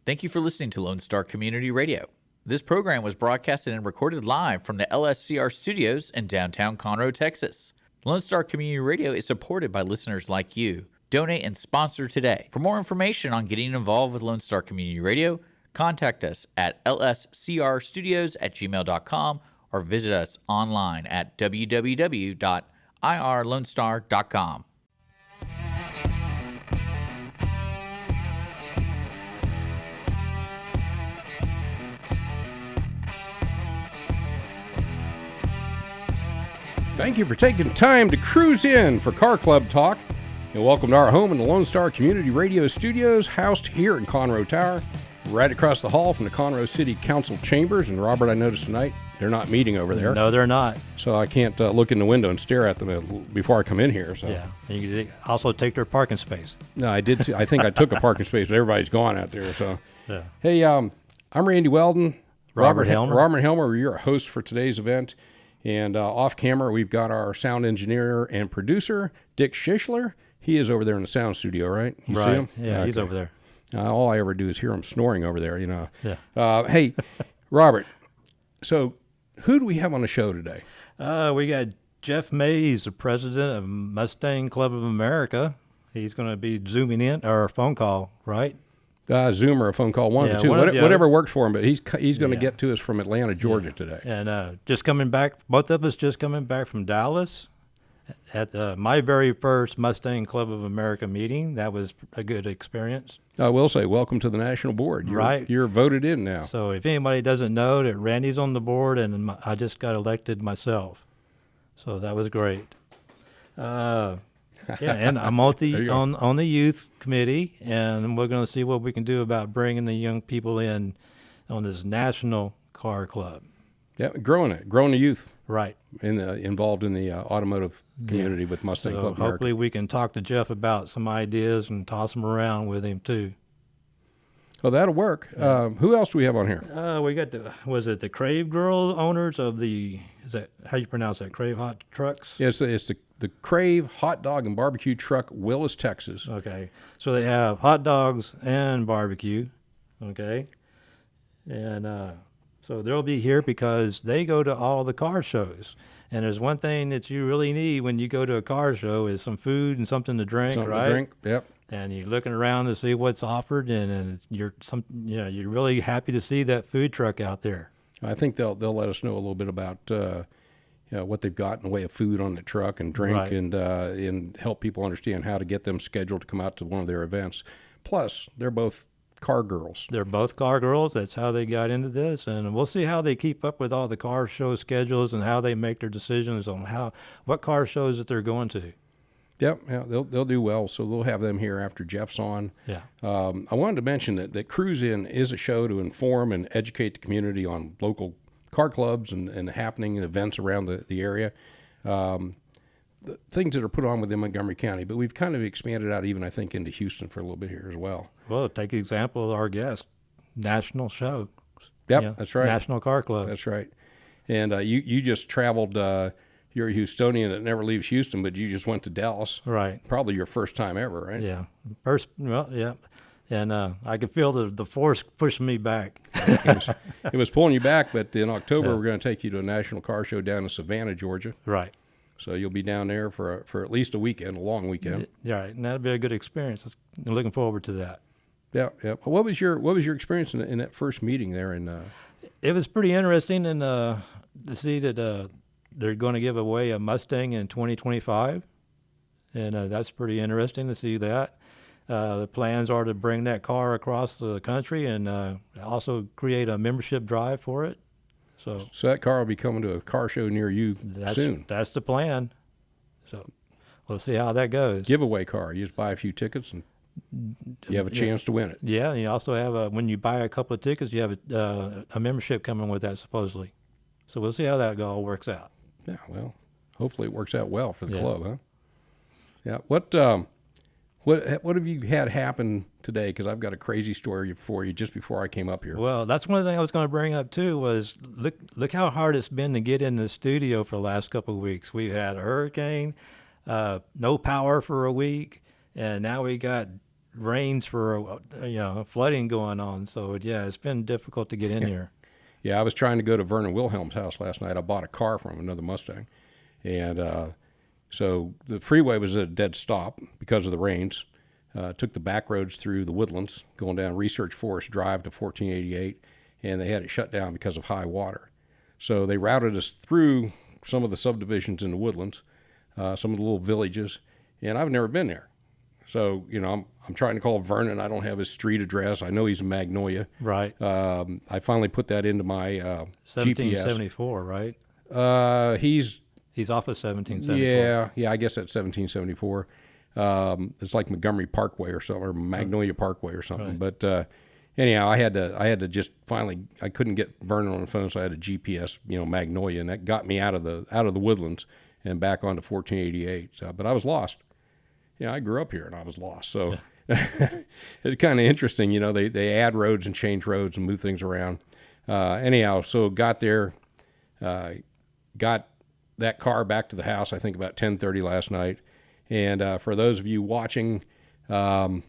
Thank you for listening to Lone Star Community Radio. This program was broadcasted and recorded live from the LSCR studios in downtown Conroe, Texas. Lone Star Community Radio is supported by listeners like you. Donate and sponsor today. For more information on getting involved with Lone Star Community Radio, contact us at lscrstudios@gmail.com or visit us online at www.irlonestar.com. Thank you for taking time to cruise in for Car Club Talk. And welcome to our home in the Lone Star Community Radio Studios, housed here in Conroe Tower, right across the hall from the Conroe City Council chambers. And Robert, I noticed tonight they're not meeting over there. No, they're not. So I can't look in the window and stare at them before I come in here. So. Yeah, and you can also take their parking space. No, I did. I think I took a parking space, but everybody's gone out there. So, yeah. Hey, I'm Randy Weldon. Robert Helmer. Robert Helmer, you're our host for today's event. And off camera, we've got our sound engineer and producer, Dick Schischler. He is over there in the sound studio, right? You see him? Yeah, okay. He's over there. All I ever do is hear him snoring over there, you know. Yeah. Hey, Robert, so who do we have on the show today? We got Jeff May. He's the president of Mustang Club of America. He's going to be zooming in, or a phone call, right? Zoom or a phone call, one of the two, whatever works for him. But he's going to get to us from Atlanta, Georgia today. And just coming back, both of us just coming back from Dallas at my very first Mustang Club of America meeting. That was a good experience. I will say, welcome to the national board. You're voted in now. So if anybody doesn't know that Randy's on the board, and I just got elected myself. So that was great. Yeah, and I'm on the youth committee, and we're going to see what we can do about bringing the young people in on this national car club. Yeah, growing the youth. Right. Involved in the automotive community with Mustang Club of America. Hopefully we can talk to Jeff about some ideas and toss them around with him too. Well, that'll work. Who else do we have on here? We got the Crave Girls owners of is that how you pronounce that? Crave Hot Trucks? Yeah, it's the Crave Hot Dog and Barbecue Truck, Willis, Texas. Okay. So they have hot dogs and barbecue. Okay. And so they'll be here because they go to all the car shows. And there's one thing that you really need when you go to a car show is some food and something to drink, something right? To drink, yep. And you're looking around to see what's offered, and you're really happy to see that food truck out there. I think they'll let us know a little bit about what they've got in the way of food on the truck and drink, right. and help people understand how to get them scheduled to come out to one of their events. Plus, they're both car girls. They're both car girls. That's how they got into this, and we'll see how they keep up with all the car show schedules and how they make their decisions on what car shows that they're going to. Yep, yeah, they'll do well. So we'll have them here after Jeff's on. Yeah. I wanted to mention that Cruisin is a show to inform and educate the community on local car clubs and happening events around the area. The things that are put on within Montgomery County, but we've kind of expanded out even, I think, into Houston for a little bit here as well. Well, take the example of our guest, national show. Yep, that's right. National Car Club. That's right. And you just traveled. You're a Houstonian that never leaves Houston, but you just went to Dallas. Right. Probably your first time ever, right? Yeah. Yeah. And I could feel the force pushing me back. It was pulling you back, but in October we're going to take you to a national car show down in Savannah, Georgia. Right. So you'll be down there for at least a weekend, a long weekend. Right, and that'll be a good experience. I'm looking forward to that. Yeah, yeah. What was your experience in that first meeting there? It was pretty interesting, and to see that they're going to give away a Mustang in 2025, and that's pretty interesting to see that. The plans are to bring that car across the country and also create a membership drive for it. So that car will be coming to a car show near you soon. That's the plan. So we'll see how that goes. Giveaway car. You just buy a few tickets and you have a chance to win it. Yeah, and you also have when you buy a couple of tickets, you have a membership coming with that supposedly. So we'll see how that all works out. Yeah, well, hopefully it works out well for the club, huh? Yeah. What have you had happen today? Because I've got a crazy story for you just before I came up here. Well, that's one of the things I was going to bring up too. Was look how hard it's been to get in the studio for the last couple of weeks. We've had a hurricane, no power for a week, and now we got rains for flooding going on. So yeah, it's been difficult to get in here. Yeah, I was trying to go to Vernon Wilhelm's house last night. I bought a car from another Mustang, and so the freeway was at a dead stop because of the rains. Took the back roads through the woodlands, going down Research Forest Drive to 1488, and they had it shut down because of high water. So they routed us through some of the subdivisions in the woodlands, some of the little villages, and I've never been there. So, I'm trying to call Vernon. I don't have his street address. I know he's in Magnolia. Right. I finally put that into my 1774, right? He's off of 1774. Yeah, I guess that's 1774. It's like Montgomery Parkway or something, or Magnolia Parkway or something. Right. But anyhow, I had to just finally, I couldn't get Vernon on the phone, so I had a GPS, Magnolia, and that got me out of the woodlands and back onto 1488. But I was lost. I grew up here and I was lost. So it's kind of interesting. They add roads and change roads and move things around. Anyhow, so got there, got that car back to the house, I think about 10:30 last night. And for those of you watching, I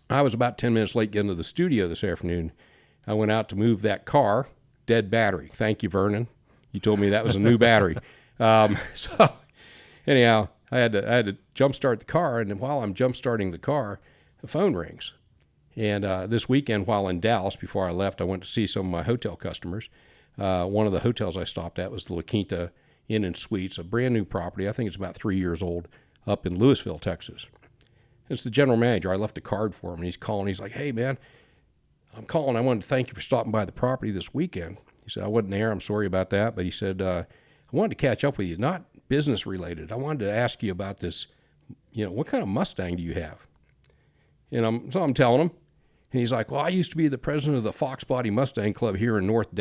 was about 10 minutes late getting to the studio this afternoon. I went out to move that car, dead battery. Thank you, Vernon. You told me that was a new battery. So anyhow, I had to jump start the car, and while I'm jump starting the car, the phone rings. And this weekend, while in Dallas, before I left, I went to see some of my hotel customers. One of the hotels I stopped at was the La Quinta Inn and Suites, a brand new property. I think it's about 3 years old, up in Louisville, Texas. It's the general manager. I left a card for him, and he's calling. He's like, "Hey, man, I'm calling. I wanted to thank you for stopping by the property this weekend." He said, "I wasn't there. I'm sorry about that." But he said, I wanted to catch up with you, not business related. I wanted to ask you about this, what kind of Mustang do you have? And so I'm telling him, and he's like, "Well, I used to be the president of the Fox Body Mustang Club here in North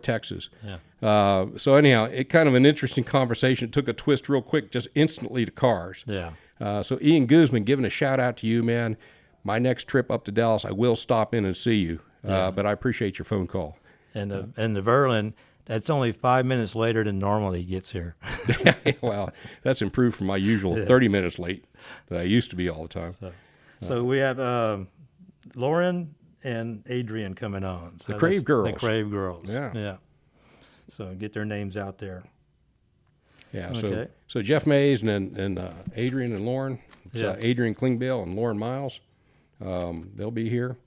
Texas." Yeah. So anyhow, it kind of an interesting conversation. It took a twist real quick, just instantly to cars. Yeah. So Ian Guzman, giving a shout out to you, man. My next trip up to Dallas, I will stop in and see you. But I appreciate your phone call. And the Verlin, that's only 5 minutes later than normally he gets here. Well, that's improved from my usual 30 minutes late that I used to be all the time. So we have Lauren and Adrien coming on. So the Crave Girls. The Crave Girls. Yeah. So get their names out there. Yeah. Okay. So Jeff Mays and Adrien and Lauren. It's Adrien Klingbeil and Lauren Miles. They'll be here.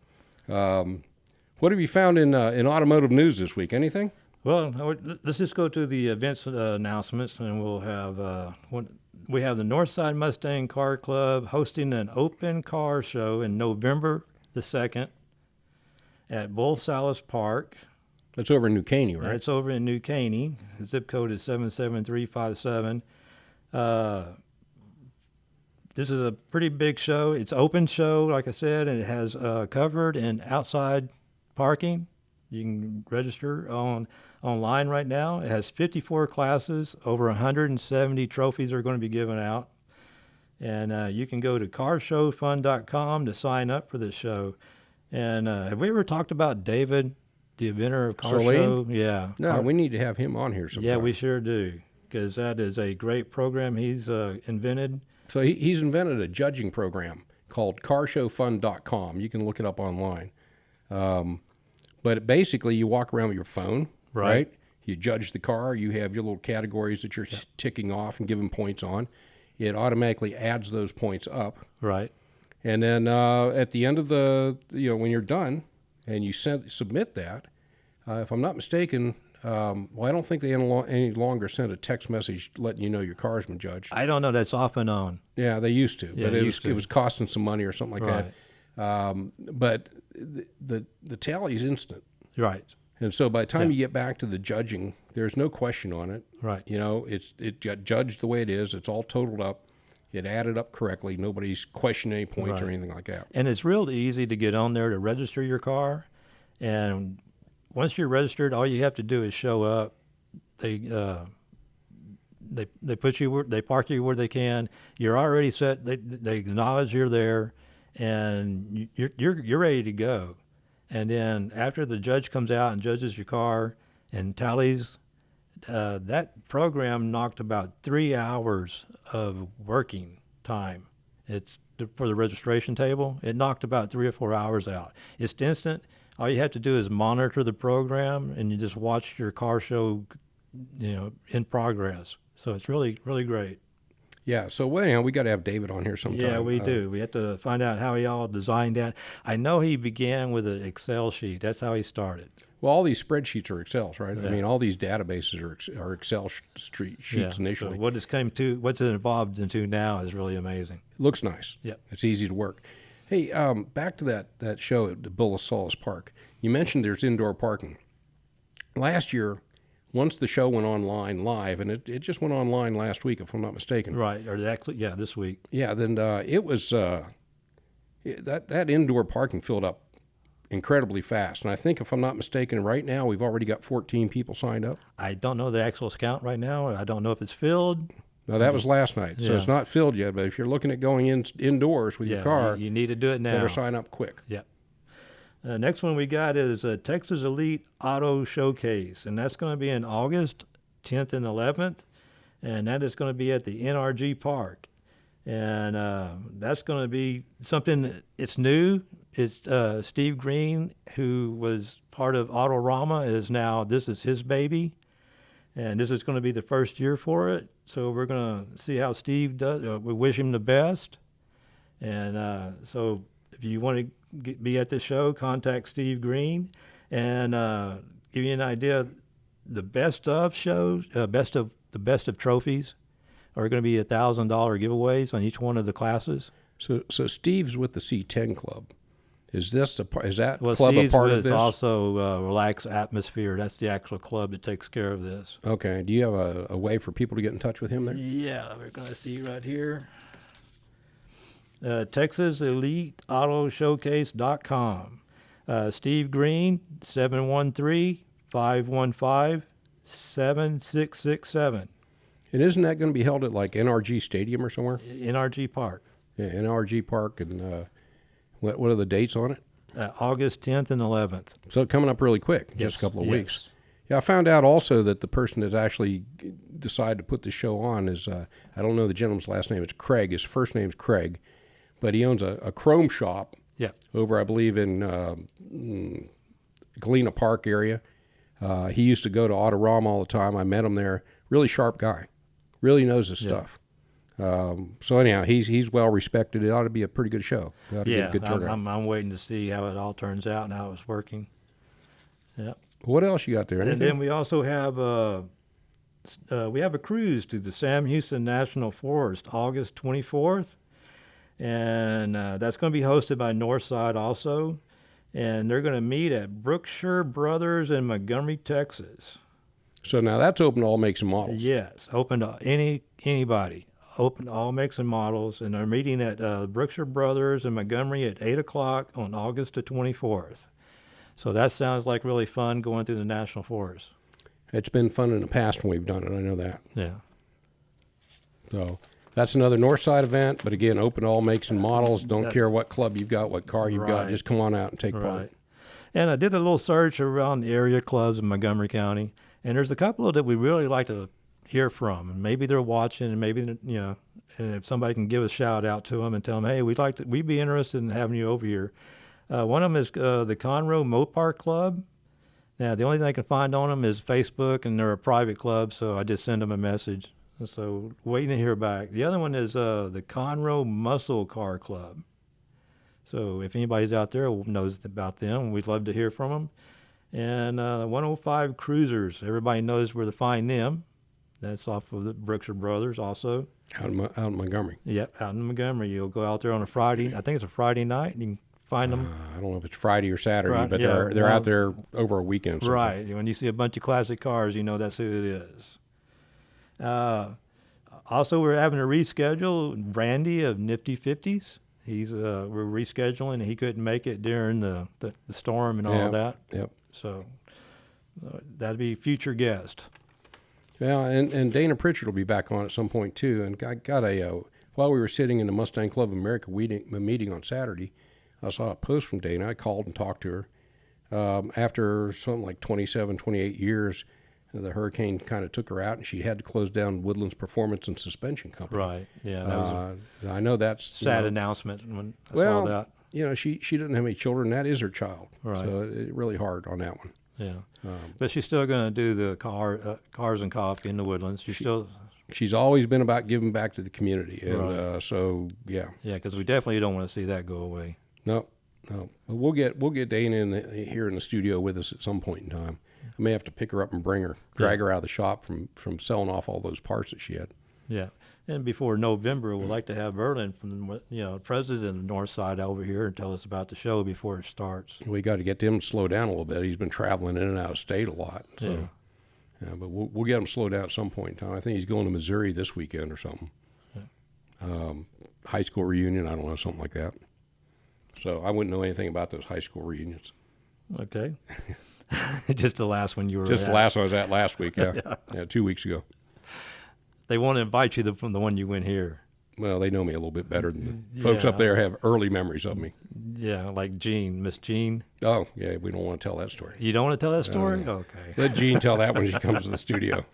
What have you found in automotive news this week? Anything? Well, let's just go to the events announcements, and we'll have we have the Northside Mustang Car Club hosting an open car show in November the 2nd at Bull Salas Park. That's over in New Caney, right? It's over in New Caney. The zip code is 77357. This is a pretty big show. It's open show, like I said, and it has covered and outside parking. You can register online right now. It has 54 classes. Over 170 trophies are going to be given out. And you can go to carshowfun.com to sign up for this show. And have we ever talked about David, the inventor of Car Show? Yeah. No, we need to have him on here sometime. Yeah, we sure do, because that is a great program he's invented. So he's invented a judging program called carshowfun.com. You can look it up online. But basically, you walk around with your phone, right? You judge the car. You have your little categories that you're ticking off and giving points on. It automatically adds those points up. Right. And then at the end of when you're done and you submit that, if I'm not mistaken, I don't think they any longer send a text message letting you know your car's been judged. I don't know. That's off and on. Yeah, they used to, Yeah, but it was costing some money or something like that. But the tally's instant. Right. And so by the time you get back to the judging, there's no question on it. Right. It got judged the way it is. It's all totaled up. It added up correctly. Nobody's questioning any points or anything like that. And it's real easy to get on there to register your car. And once you're registered, all you have to do is show up. They put you they park you where they can. You're already set. They acknowledge you're there, and you're ready to go. And then after the judge comes out and judges your car and tallies, that program knocked about 3 hours of working time. It's for the registration table, it knocked about 3 or 4 hours out. It's instant. All you have to do is monitor the program, and you just watch your car show, in progress. So it's really, really great. Yeah. So we got to have David on here sometime. Yeah, we do. We have to find out how he all designed that. I know he began with an Excel sheet. That's how he started. Well, all these spreadsheets are Excels, right? Yeah. I mean, all these databases are Excel sheets initially. So what's it evolved into now is really amazing. It looks nice. Yep. It's easy to work. Hey, back to that show at the Willis Park. You mentioned there's indoor parking. Last year, once the show went online live, and it just went online last week, if I'm not mistaken. Right, or actually, this week. Yeah, then it was that indoor parking filled up incredibly fast. And I think, if I'm not mistaken, right now we've already got 14 people signed up. I don't know the actual count right now. I don't know if it's filled. No, that was last night, so it's not filled yet. But if you're looking at going indoors with your car, you need to do it now. Better sign up quick. Yeah. Next one we got is a Texas Elite Auto Showcase, and that's going to be in August 10th and 11th, and that is going to be at the NRG Park. And that's going to be something, it's new. It's Steve Green, who was part of Autorama, this is his baby, and this is going to be the first year for it. So we're going to see how Steve does. We wish him the best. And so if you want to be at the show, contact Steve Green, and give you an idea. The best of shows, the best of trophies, are going to be $1,000 giveaways on each one of the classes. So Steve's with the C10 Club. Is that Well, club Steve's a part with of this? Also Relax Atmosphere. That's the actual club that takes care of this. Okay. Do you have a way for people to get in touch with him there? Yeah, we're going to see right here. Texas Elite Auto Showcase.com. Steve Green, 713-515-7667. And isn't that going to be held at like NRG Stadium or somewhere? NRG Park. Yeah, NRG Park. And what are the dates on it? August 10th and 11th. So coming up really quick, just a couple of weeks. Yeah, I found out also that the person that actually decided to put the show on is, I don't know the gentleman's last name, it's Craig. His first name's Craig. But he owns a chrome shop over, I believe, in Galena Park area. He used to go to Autorama all the time. I met him there. Really sharp guy. Really knows his stuff. So anyhow, he's well respected. It ought to be a pretty good show. It ought to be a good turnout. I'm waiting to see how it all turns out and how it's working. Yeah. What else you got there? Anything? And then we also have a cruise to the Sam Houston National Forest, August 24th. And that's going to be hosted by Northside also. And they're going to meet at Brookshire Brothers in Montgomery, Texas. So now that's open to all makes and models. Yes, open to anybody. Open to all makes and models. And they're meeting at Brookshire Brothers in Montgomery at 8 o'clock on August the 24th. So that sounds like really fun going through the National Forest. It's been fun in the past when we've done it. I know that. Yeah. So that's another Northside event, but again, open to all makes and models. Don't care what club you've got, what car you've got. Just come on out and take part. And I did a little search around the area clubs in Montgomery County, and there's a couple that we really like to hear from. And maybe they're watching, and maybe and if somebody can give a shout out to them and tell them, hey, we'd be interested in having you over here. One of them is the Conroe Mopar Club. Now, the only thing I can find on them is Facebook, and they're a private club, so I just send them a message. So waiting to hear back. The other one is the Conroe Muscle Car Club. So if anybody's out there who knows about them, we'd love to hear from them. And 105 Cruisers. Everybody knows where to find them. That's off of the Brookshire Brothers also. Out in Montgomery. Yep, out in Montgomery. You'll go out there on a Friday. I think it's a Friday night, and you can find them. I don't know if it's Friday or Saturday, but yeah, they're out there over a weekend. Sometime. Right. When you see a bunch of classic cars, you know that's who it is. Also, we're having to reschedule Randy of Nifty 50s. We're rescheduling. He couldn't make it during the storm and all that. Yep. So that'd be future guest. Yeah, and Dana Pritchard will be back on at some point too. And I got while we were sitting in the Mustang Club of America meeting on Saturday, I saw a post from Dana. I called and talked to her. After something like 27, 28 years, the hurricane kind of took her out, and she had to close down Woodlands Performance and Suspension Company. Right. Yeah. That was I know that's a sad announcement when I saw that. She didn't have any children. That is her child. Right. So it's really hard on that one. Yeah. But she's still going to do the cars and coffee in the Woodlands. She's always been about giving back to the community. And Right. So, yeah. Yeah, because we definitely don't want to see that go away. No. But we'll get Dana here in the studio with us at some point in time. I may have to pick her up and drag her out of the shop from selling off all those parts that she had. Yeah. And before November, we'd like to have Berlin from president of the North Side over here and tell us about the show before it starts. We got to get him to slow down a little bit. He's been traveling in and out of state a lot. So. Yeah, but we'll get him slowed down at some point in time. I think he's going to Missouri this weekend or something. Yeah. High school reunion, I don't know, something like that. So I wouldn't know anything about those high school reunions. Okay. Just the last one you were Just at. the last one I was at last week, yeah. 2 weeks ago. They want to invite you from the one you went here. Well, they know me a little bit better than the folks up there have early memories of me. Yeah, like Miss Jean. Oh, yeah, we don't want to tell that story. You don't want to tell that story? Okay. Let Jean tell that when she comes to the studio.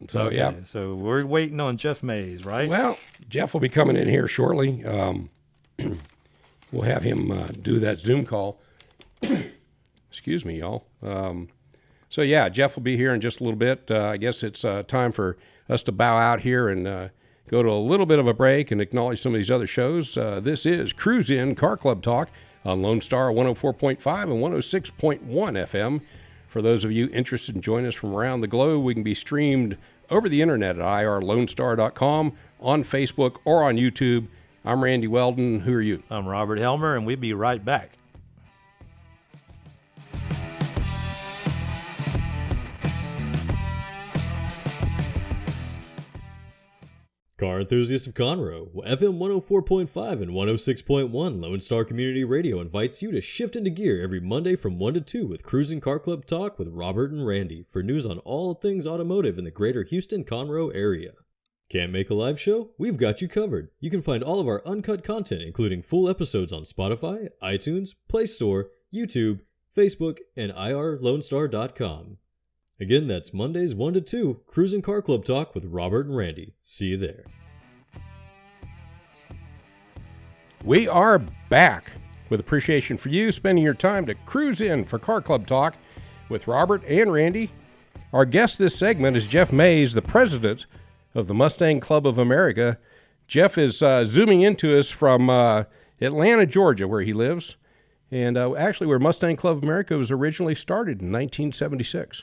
So, okay, yeah. So we're waiting on Jeff Mays, right? Well, Jeff will be coming in here shortly. We'll have him do that Zoom call. Excuse me, y'all. So, yeah, Jeff will be here in just a little bit. I guess it's time for us to bow out here and go to a little bit of a break and acknowledge some of these other shows. This is Cruisin Car Club Talk on Lone Star 104.5 and 106.1 FM. For those of you interested in joining us from around the globe, we can be streamed over the internet at irlonestar.com, on Facebook, or on YouTube. I'm Randy Weldon. Who are you? I'm Robert Helmer, and we'll be right back. Car enthusiasts of Conroe, FM 104.5 and 106.1 Lone Star Community Radio invites you to shift into gear every Monday from 1 to 2 with Cruisin Car Club Talk with Robert and Randy for news on all things automotive in the greater Houston-Conroe area. Can't make a live show? We've got you covered. You can find all of our uncut content, including full episodes on Spotify, iTunes, Play Store, YouTube, Facebook, and irlonestar.com. Again, that's Mondays 1 to 2, Cruisin Car Club Talk with Robert and Randy. See you there. We are back with appreciation for you spending your time to cruise in for Car Club Talk with Robert and Randy. Our guest this segment is Jeff Mays, the president of the Mustang Club of America. Jeff is zooming into us from Atlanta, Georgia, where he lives, and actually where Mustang Club of America was originally started in 1976.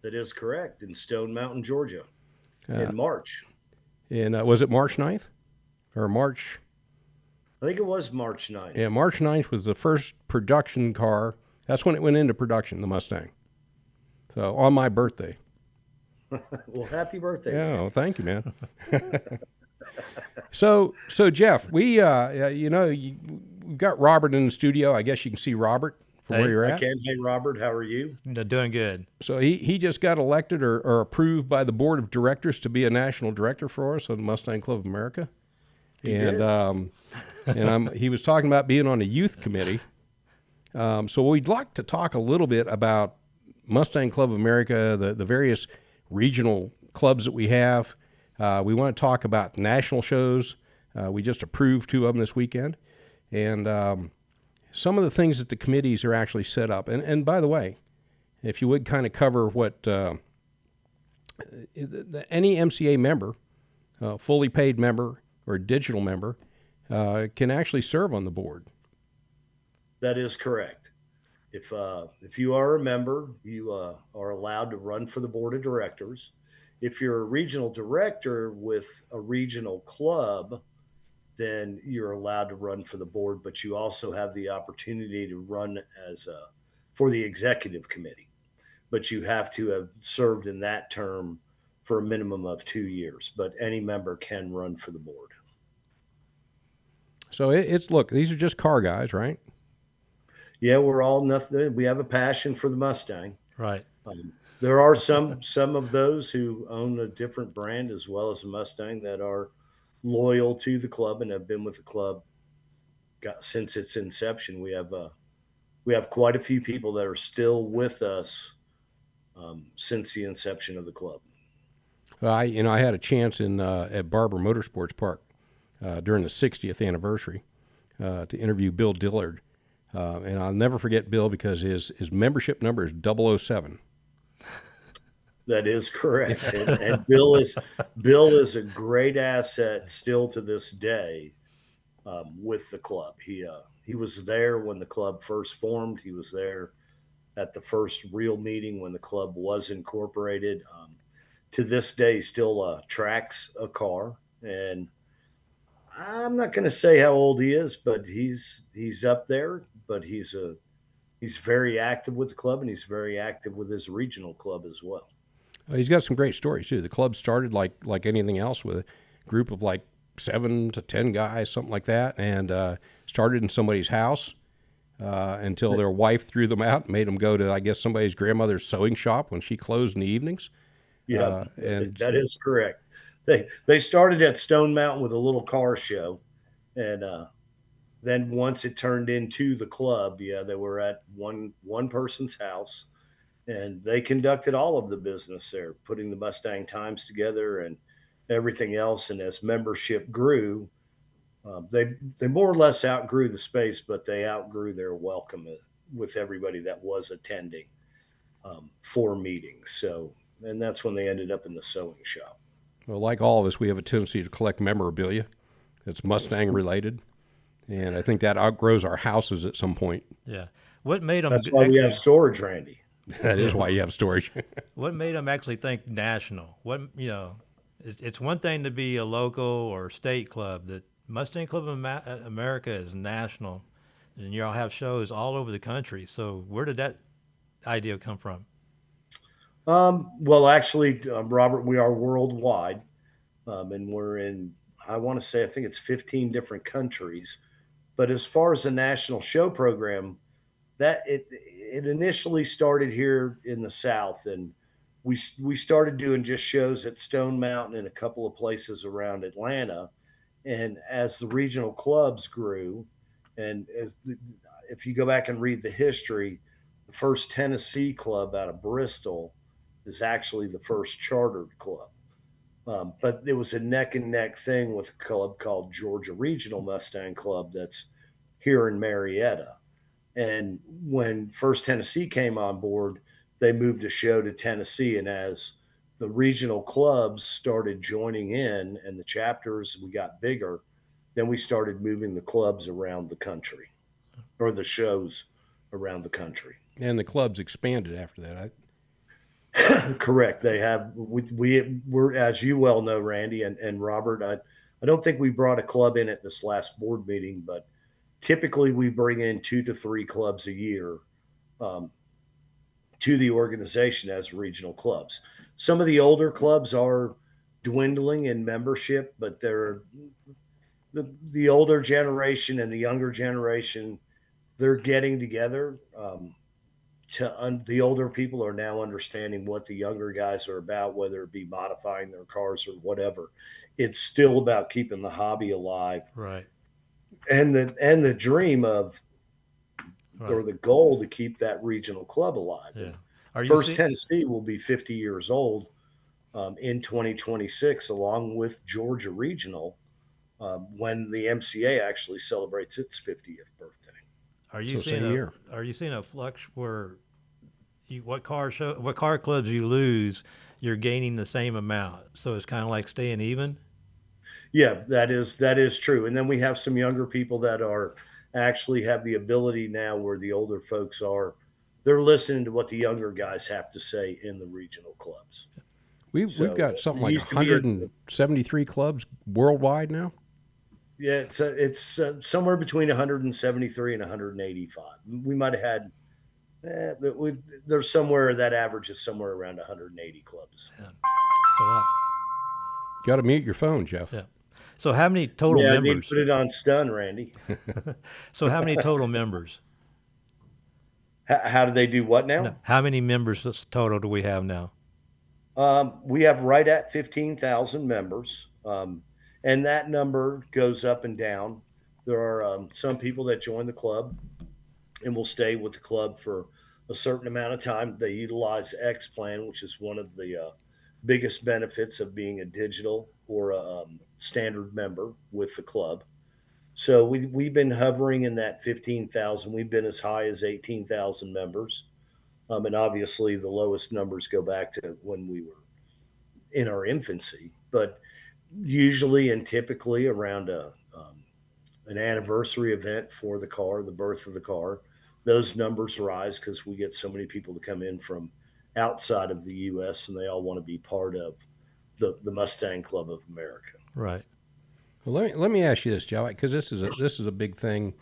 That is correct, in Stone Mountain, Georgia, in March. And was it March 9th? Or March? I think it was March 9th. Yeah, March 9th was the first production car. That's when it went into production, the Mustang. So, on my birthday. Well, happy birthday. Yeah, well, thank you, man. So Jeff, we've got Robert in the studio. I guess you can see Robert from where you're at. I can. Hey, Robert, how are you? Doing good. So he just got elected or approved by the board of directors to be a national director for us on the Mustang Club of America. He was talking about being on a youth committee. So we'd like to talk a little bit about Mustang Club of America, the various regional clubs that we have. We want to talk about national shows. We just approved 2 of them this weekend. And some of the things that the committees are actually set up. And by the way, if you would kind of cover what any MCA member, fully paid member or digital member, can actually serve on the board. That is correct. If you are a member, you are allowed to run for the board of directors. If you're a regional director with a regional club, then you're allowed to run for the board, but you also have the opportunity to run for the executive committee. But you have to have served in that term for a minimum of 2 years. But any member can run for the board. So look, these are just car guys, right? Yeah, we're all nothing. We have a passion for the Mustang. Right. There are some of those who own a different brand as well as a Mustang that are loyal to the club and have been with the club since its inception. We have we have quite a few people that are still with us since the inception of the club. I had a chance at Barber Motorsports Park during the 60th anniversary to interview Bill Dillard, and I'll never forget Bill because his membership number is 007. That is correct, and Bill is a great asset still to this day with the club. He was there when the club first formed. He was there at the first real meeting when the club was incorporated. To this day, still tracks a car, and I'm not going to say how old he is, but he's up there. But he's very active with the club, and he's very active with his regional club as well. He's got some great stories too. The club started like anything else with a group of like 7 to 10 guys, something like that, and started in somebody's house until their wife threw them out and made them go to, I guess, somebody's grandmother's sewing shop when she closed in the evenings. Yeah, and that is correct. They started at Stone Mountain with a little car show, and then once it turned into the club, they were at one person's house, and they conducted all of the business there, putting the Mustang times together and everything else. And as membership grew, they more or less outgrew the space, but they outgrew their welcome with everybody that was attending for meetings. So. And that's when they ended up in the sewing shop. Well, like all of us, we have a tendency to collect memorabilia that's Mustang related, and I think that outgrows our houses at some point. Yeah. What made them? That's why we have storage, Randy. That is why you have storage. What made them actually think national? It's one thing to be a local or state club. The Mustang Club of America is national, and y'all have shows all over the country. So where did that idea come from? Well, actually, Robert, we are worldwide, and we're in, I want to say, I think it's 15 different countries. But as far as the national show program, that it initially started here in the South, and we started doing just shows at Stone Mountain and a couple of places around Atlanta. And as the regional clubs grew, and if you go back and read the history, the first Tennessee club out of Bristol is actually the first chartered club. But it was a neck and neck thing with a club called Georgia Regional Mustang Club that's here in Marietta. And when First Tennessee came on board, they moved a show to Tennessee. And as the regional clubs started joining in and the chapters, we got bigger, then we started moving the clubs around the country, or the shows around the country. And the clubs expanded after that. Correct. They have. We're, as you well know, Randy and Robert. I don't think we brought a club in at this last board meeting, but typically we bring in 2 to 3 clubs a year to the organization as regional clubs. Some of the older clubs are dwindling in membership, but they're the older generation and the younger generation. They're getting together. The older people are now understanding what the younger guys are about, whether it be modifying their cars or whatever. It's still about keeping the hobby alive, Right. And the dream of, Right. or the goal to keep that regional club alive. Yeah. First Tennessee will be 50 years old in 2026, along with Georgia Regional, when the MCA actually celebrates its 50th birthday. Are you So seeing same year. Are you seeing a flux where what car clubs you lose, you're gaining the same amount? So it's kind of like staying even. Yeah, that is true. And then we have some younger people that are actually have the ability now, where the older folks are, they're listening to what the younger guys have to say in the regional clubs. We've got something like used to be 173 clubs worldwide now. Yeah, it's somewhere between 173 and 185. We might have had there's somewhere that average is somewhere around 180 clubs. Yeah. That's a lot. Got to mute your phone, Jeff. Yeah. So how many total I need members? to put it on stun, Randy. So how many total members? How do they do what now? No, how many members total do we have now? We have right at 15,000 members. And that number goes up and down. There are some people that join the club and will stay with the club for a certain amount of time. They utilize X Plan, which is one of the biggest benefits of being a digital or a standard member with the club. So we've been hovering in that 15,000. We've been as high as 18,000 members. And obviously, the lowest numbers go back to when we were in our infancy. But usually and typically around an anniversary event for the car, the birth of the car, those numbers rise because we get so many people to come in from outside of the U.S. and they all want to be part of the Mustang Club of America. Right. Well, let me ask you this, Joe, because this is a big thing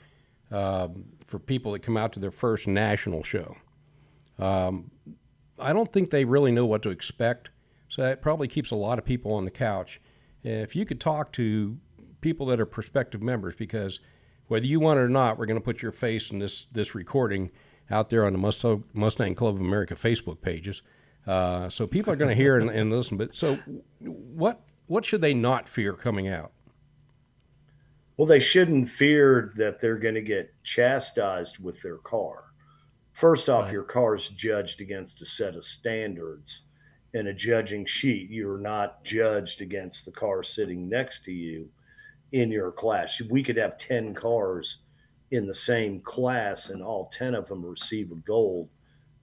for people that come out to their first national show. I don't think they really know what to expect, so that probably keeps a lot of people on the couch. If you could talk to people that are prospective members, because whether you want it or not, we're going to put your face in this recording out there on the Mustang Club of America Facebook pages, so people are going to hear and listen. But so, what should they not fear coming out? Well, they shouldn't fear that they're going to get chastised with their car. First off, Right. your car is judged against a set of standards and a judging sheet. You're not judged against the car sitting next to you in your class. We could have 10 cars in the same class and all 10 of them receive a gold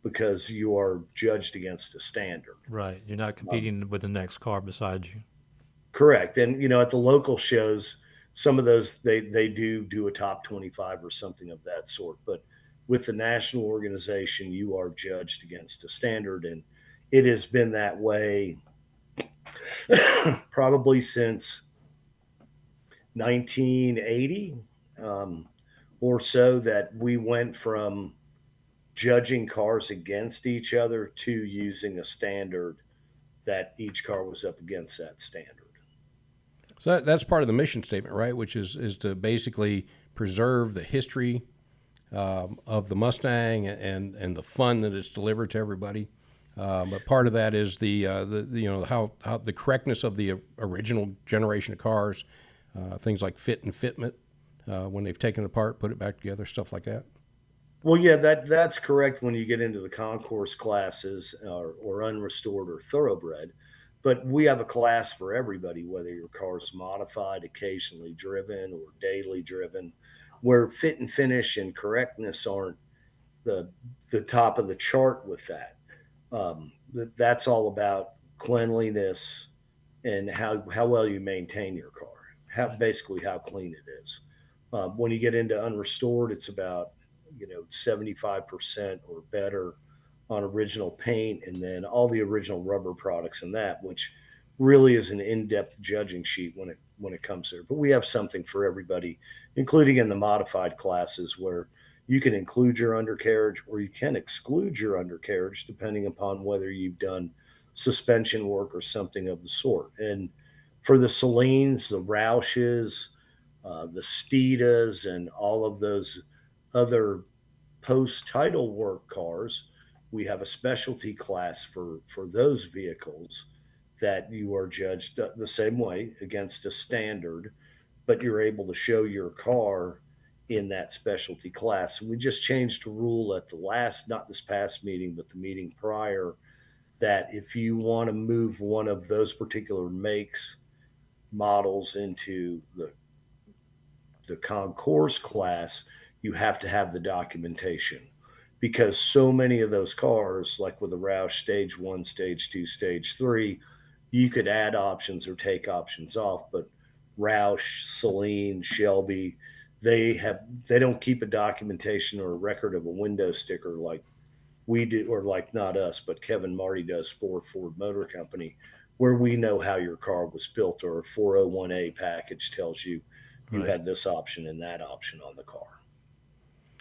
because you are judged against a standard. Right. You're not competing with the next car beside you. Correct. And, at the local shows, some of those, they do a top 25 or something of that sort. But with the national organization, you are judged against a standard. And it has been that way probably since 1980 or so, that we went from judging cars against each other to using a standard that each car was up against that standard. So that's part of the mission statement, right? Which is to basically preserve the history of the Mustang and the fun that it's delivered to everybody. But part of that is the how the correctness of the original generation of cars, things like fit and fitment when they've taken it apart, put it back together, stuff like that. Well, yeah, that's correct when you get into the concourse classes or unrestored or thoroughbred. But we have a class for everybody, whether your car is modified, occasionally driven, or daily driven, where fit and finish and correctness aren't the top of the chart with that. That's all about cleanliness and how well you maintain your car, basically how clean it is. When you get into unrestored, it's about 75% or better on original paint, and then all the original rubber products in that, which really is an in-depth judging sheet when it comes there. But we have something for everybody, including in the modified classes, where you can include your undercarriage or you can exclude your undercarriage depending upon whether you've done suspension work or something of the sort. And for the Salines, the Roushes, the Steedas, and all of those other post-title work cars, we have a specialty class for those vehicles that you are judged the same way against a standard, but you're able to show your car in that specialty class. And we just changed a rule at the not this past meeting, but the meeting prior, that if you want to move one of those particular makes, models into the concourse class, you have to have the documentation. Because so many of those cars, like with the Roush Stage 1, Stage 2, Stage 3, you could add options or take options off. But Roush, Saline, Shelby, they don't keep a documentation or a record of a window sticker like we do, or like not us, but Kevin Marty does for Ford Motor Company, where we know how your car was built, or a 401A package tells you Right. had this option and that option on the car.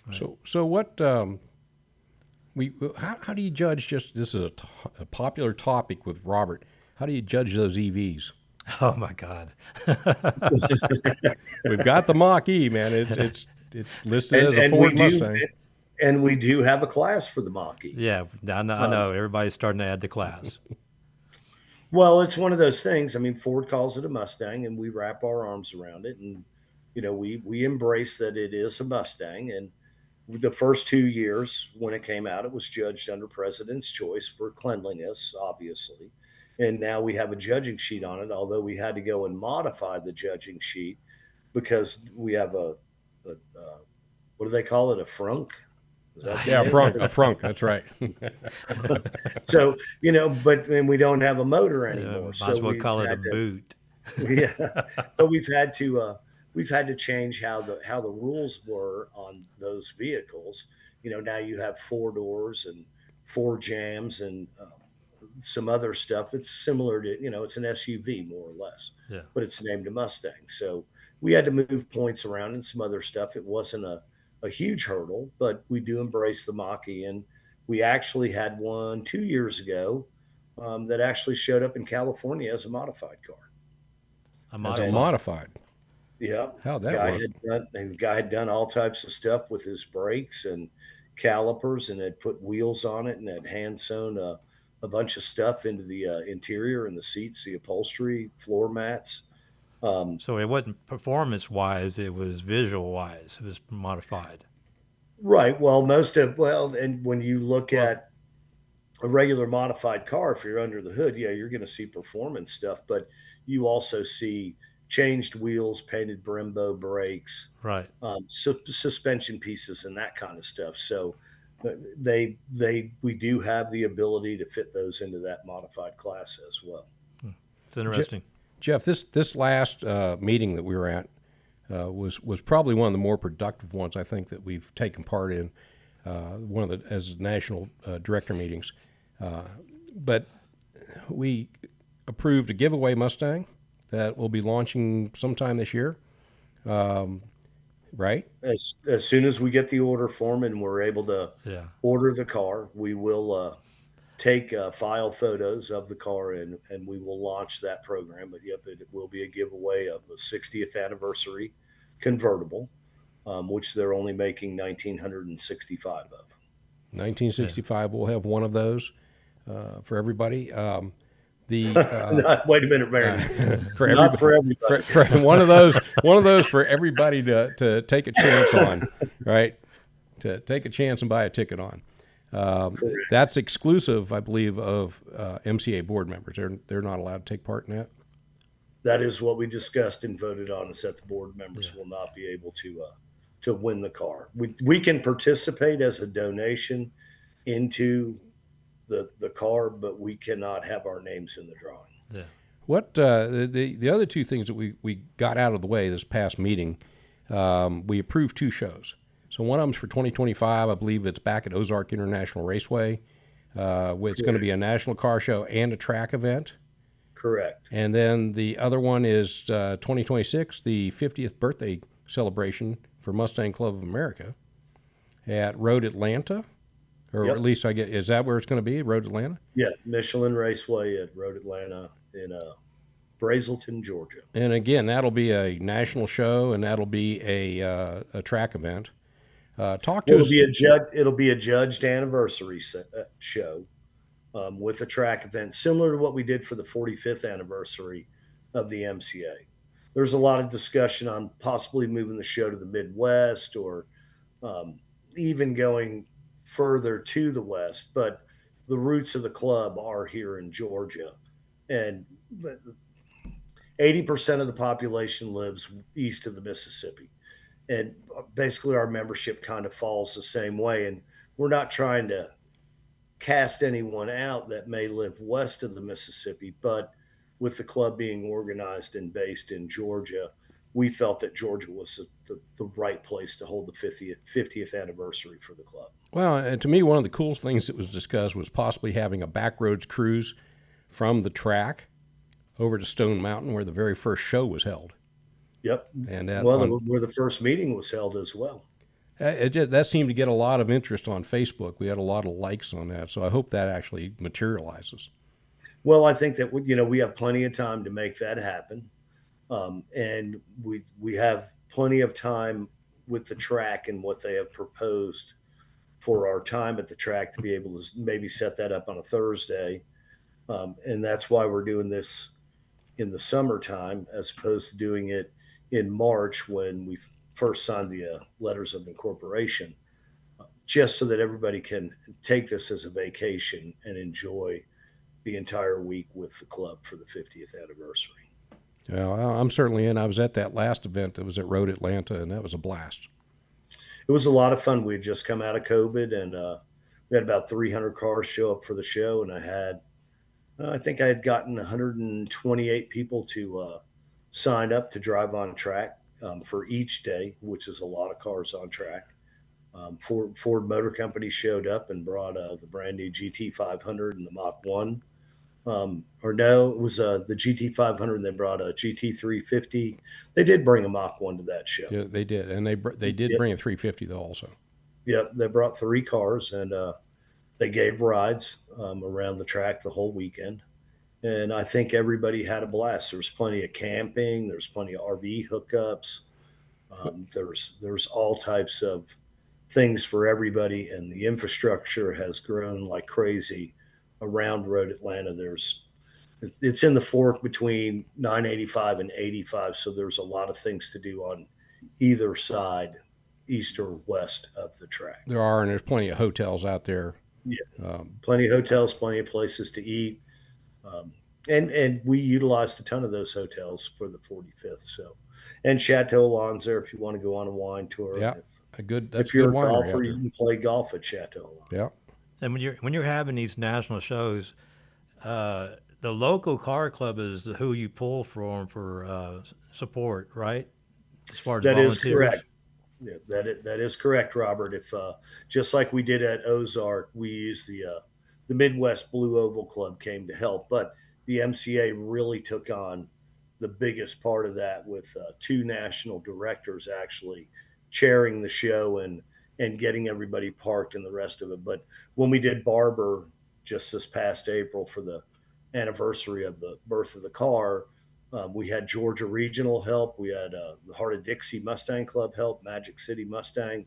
Right. So what? How do you judge? Just this is a popular topic with Robert. How do you judge those EVs? Oh my God. We've got the Mach-E, man. It's listed as a Ford Mustang. And we do have a class for the Mach-E. Yeah, I know. Everybody's starting to add the class. Well, it's one of those things. I mean, Ford calls it a Mustang, and we wrap our arms around it, and we embrace that it is a Mustang. And The first 2 years when it came out, it was judged under President's choice for cleanliness, obviously. And now we have a judging sheet on it, although we had to go and modify the judging sheet because we have a what do they call it? A frunk? Is that the Yeah, a name? frunk. That's right. So, and we don't have a motor anymore. Might So as well we've call it a had to, boot. yeah, but we've had to change how the rules were on those vehicles. Now you have 4 doors and 4 jams and some other stuff. It's similar to, it's an SUV more or less, Yeah. but it's named a Mustang. So we had to move points around and some other stuff. It wasn't a huge hurdle, but we do embrace the Mach-E. And we actually had one 2 years ago that actually showed up in California as a modified car. As a modified. Yeah. How'd that work? The guy had done all types of stuff with his brakes and calipers and had put wheels on it and had hand sewn a bunch of stuff into the interior and the seats, the upholstery, floor mats. So it wasn't performance-wise; it was visual-wise. It was modified. Right. Well, and when you look at a regular modified car, if you're under the hood, yeah, you're going to see performance stuff, but you also see changed wheels, painted Brembo brakes, Right. Suspension pieces, and that kind of stuff. So we do have the ability to fit those into that modified class as well. It's interesting. Jeff, this last meeting that we were at was probably one of the more productive ones I think that we've taken part in. One of the as national director meetings, but we approved a giveaway Mustang that will be launching sometime this year. Right? As soon as we get the order form and we're able to order the car, we will take file photos of the car and we will launch that program. But yep, it will be a giveaway of a 60th anniversary convertible, which they're only making 1,965 of. 1965, we'll have one of those for everybody. Wait a minute, Mary. Not for everybody. For one of those for everybody to take a chance on, right? To take a chance and buy a ticket on. That's exclusive, I believe, of MCA board members. They're not allowed to take part in that. That is what we discussed and voted on, is that the board members will not be able to win the car. We can participate as a donation into the car, but we cannot have our names in the drawing. Yeah. What the other two things that we got out of the way this past meeting, we approved 2 shows. So one of them's for 2025. I believe it's back at Ozark International Raceway. It's going to be a national car show and a track event. Correct. And then the other one is 2026, the 50th birthday celebration for Mustang Club of America at Road Atlanta. Or at least is that where it's going to be, Road Atlanta? Yeah, Michelin Raceway at Road Atlanta in Brazelton, Georgia. And again, that'll be a national show, and that'll be a track event. It'll be a judged anniversary show with a track event, similar to what we did for the 45th anniversary of the MCA. There's a lot of discussion on possibly moving the show to the Midwest or even going further to the West, but the roots of the club are here in Georgia, and 80% of the population lives east of the Mississippi, and basically our membership kind of falls the same way. And we're not trying to cast anyone out that may live west of the Mississippi, but with the club being organized and based in Georgia, we felt that Georgia was the right place to hold the 50th anniversary for the club. Well, and to me, one of the coolest things that was discussed was possibly having a backroads cruise from the track over to Stone Mountain, where the very first show was held. Yep. And where the first meeting was held as well. That seemed to get a lot of interest on Facebook. We had a lot of likes on that, so I hope that actually materializes. Well, I think that we have plenty of time to make that happen. And we have plenty of time with the track and what they have proposed for our time at the track to be able to maybe set that up on a Thursday. And that's why we're doing this in the summertime as opposed to doing it in March when we first signed the letters of incorporation. just so that everybody can take this as a vacation and enjoy the entire week with the club for the 50th anniversary. Well, I'm certainly in. I was at that last event that was at Road Atlanta, and that was a blast. It was a lot of fun. We had just come out of COVID, and we had about 300 cars show up for the show, and I think I had gotten 128 people to sign up to drive on track for each day, which is a lot of cars on track. Ford Motor Company showed up and brought the brand new GT500 and the Mach 1. It was the GT500, and they brought a GT350. They did bring a Mach 1 to that show. Yeah, they did. And they did bring a 350, though, also. Yep, they brought 3 cars, and they gave rides around the track the whole weekend. And I think everybody had a blast. There was plenty of camping. There's plenty of RV hookups. There's all types of things for everybody, and the infrastructure has grown like crazy around Road Atlanta. It's in the fork between 985 and 85, so there's a lot of things to do on either side, east or west of the track. There are, and there's plenty of hotels out there. Yeah, plenty of hotels, plenty of places to eat, and we utilized a ton of those hotels for the 45th. So, and Chateau Alon's there if you want to go on a wine tour. Yeah, if you're a golfer, you can play golf at Chateau Alon. Yeah. And when you're having these national shows, the local car club is who you pull from for support, right? As far as that volunteers. Is correct. Yeah, that is correct, Robert. If just like we did at Ozark, we used the Midwest Blue Oval Club came to help, but the MCA really took on the biggest part of that with 2 national directors actually chairing the show and getting everybody parked and the rest of it. But when we did Barber just this past April for the anniversary of the birth of the car, we had Georgia Regional help. We had the Heart of Dixie Mustang Club help, Magic City Mustang,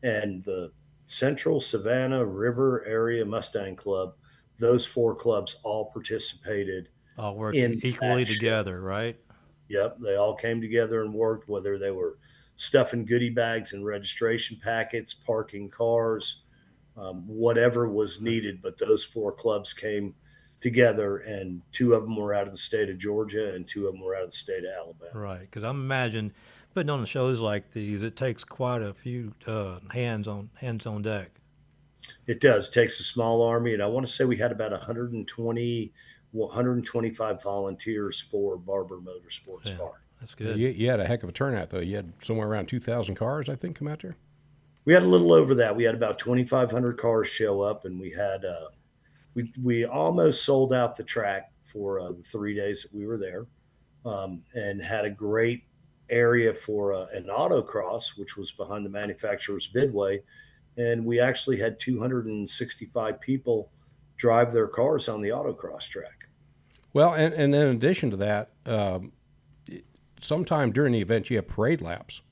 and the Central Savannah River Area Mustang Club. Those 4 clubs all participated. All worked equally together, right? Yep, they all came together and worked, whether they were stuffing goodie bags and registration packets, parking cars, whatever was needed. But those 4 clubs came together, and 2 of them were out of the state of Georgia and 2 of them were out of the state of Alabama. Right, because I'm imagining putting on shows like these, it takes quite a few hands on deck. It does. It takes a small army, and I want to say we had about 125 volunteers for Barber Motorsports Park. That's good. You had a heck of a turnout, though. You had somewhere around 2,000 cars, I think, come out there. We had a little over that. We had about 2,500 cars show up, and we had we almost sold out the track for the 3 days that we were there, and had a great area for an autocross, which was behind the manufacturer's bidway, and we actually had 265 people drive their cars on the autocross track. Well, and then in addition to that, sometime during the event you have parade laps.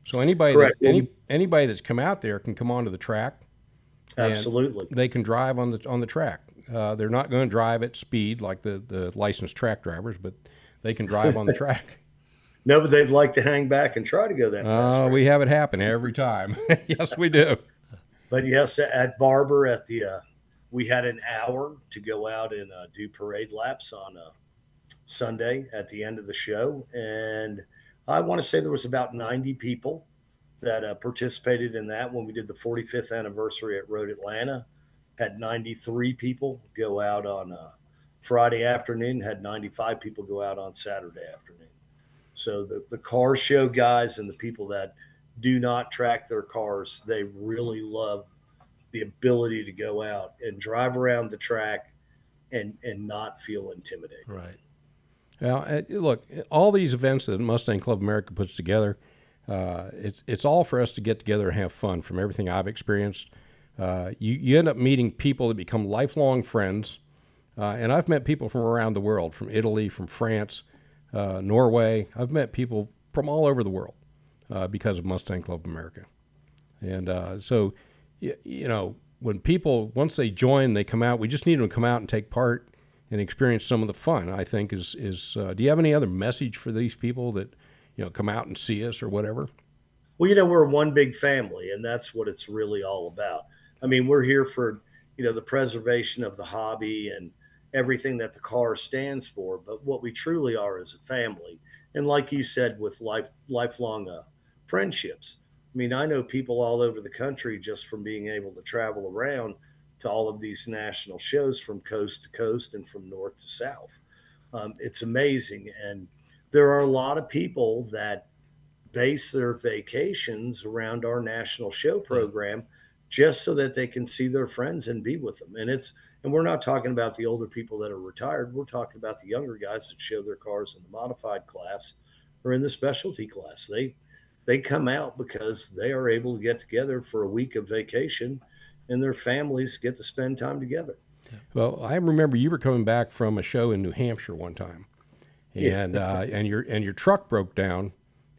So anybody that's come out there can come onto the track. Absolutely. They can drive on the track. They're not going to drive at speed like the licensed track drivers, but they can drive on the track. No, but they'd like to hang back and try to go that fast. Right? We have it happen every time. Yes, we do. But yes, at Barber we had an hour to go out and do parade laps on Sunday at the end of the show. And I want to say there was about 90 people that participated in that. When we did the 45th anniversary at Road Atlanta, had 93 people go out on Friday afternoon, had 95 people go out on Saturday afternoon. So the car show guys and the people that do not track their cars, they really love the ability to go out and drive around the track and not feel intimidated. Right. Now, look, all these events that Mustang Club of America puts together, it's all for us to get together and have fun. From everything I've experienced, you end up meeting people that become lifelong friends, and I've met people from around the world, from Italy, from France, Norway. I've met people from all over the world because of Mustang Club of America. And so, you know, when people, once they join, they come out, we just need them to come out and take part and experience some of the fun, I think is do you have any other message for these people that, you know, come out and see us or whatever? Well, we're one big family, and that's what it's really all about. I mean, we're here for, the preservation of the hobby and everything that the car stands for. But what we truly are is a family. And like you said, with lifelong friendships. I mean, I know people all over the country just from being able to travel around to all of these national shows from coast to coast and from north to south. It's amazing. And there are a lot of people that base their vacations around our national show program just so that they can see their friends and be with them. And we're not talking about the older people that are retired. We're talking about the younger guys that show their cars in the modified class or in the specialty class. They come out because they are able to get together for a week of vacation and their families get to spend time together. Well, I remember you were coming back from a show in New Hampshire one time, and and your truck broke down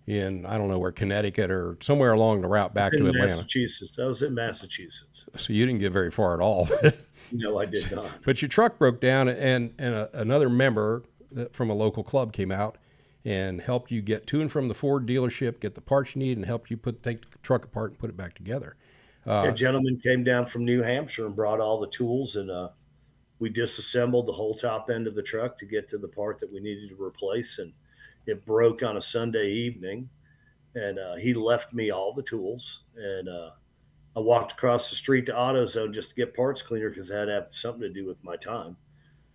in, I don't know where, Connecticut or somewhere along the route back to Atlanta. Massachusetts. I was in Massachusetts. So you didn't get very far at all. No, I did not. But your truck broke down, and another member from a local club came out and helped you get to and from the Ford dealership, get the parts you need, and helped you take the truck apart and put it back together. A gentleman came down from New Hampshire and brought all the tools, and we disassembled the whole top end of the truck to get to the part that we needed to replace. And it broke on a Sunday evening, and he left me all the tools. And I walked across the street to AutoZone just to get parts cleaner because that had something to do with my time,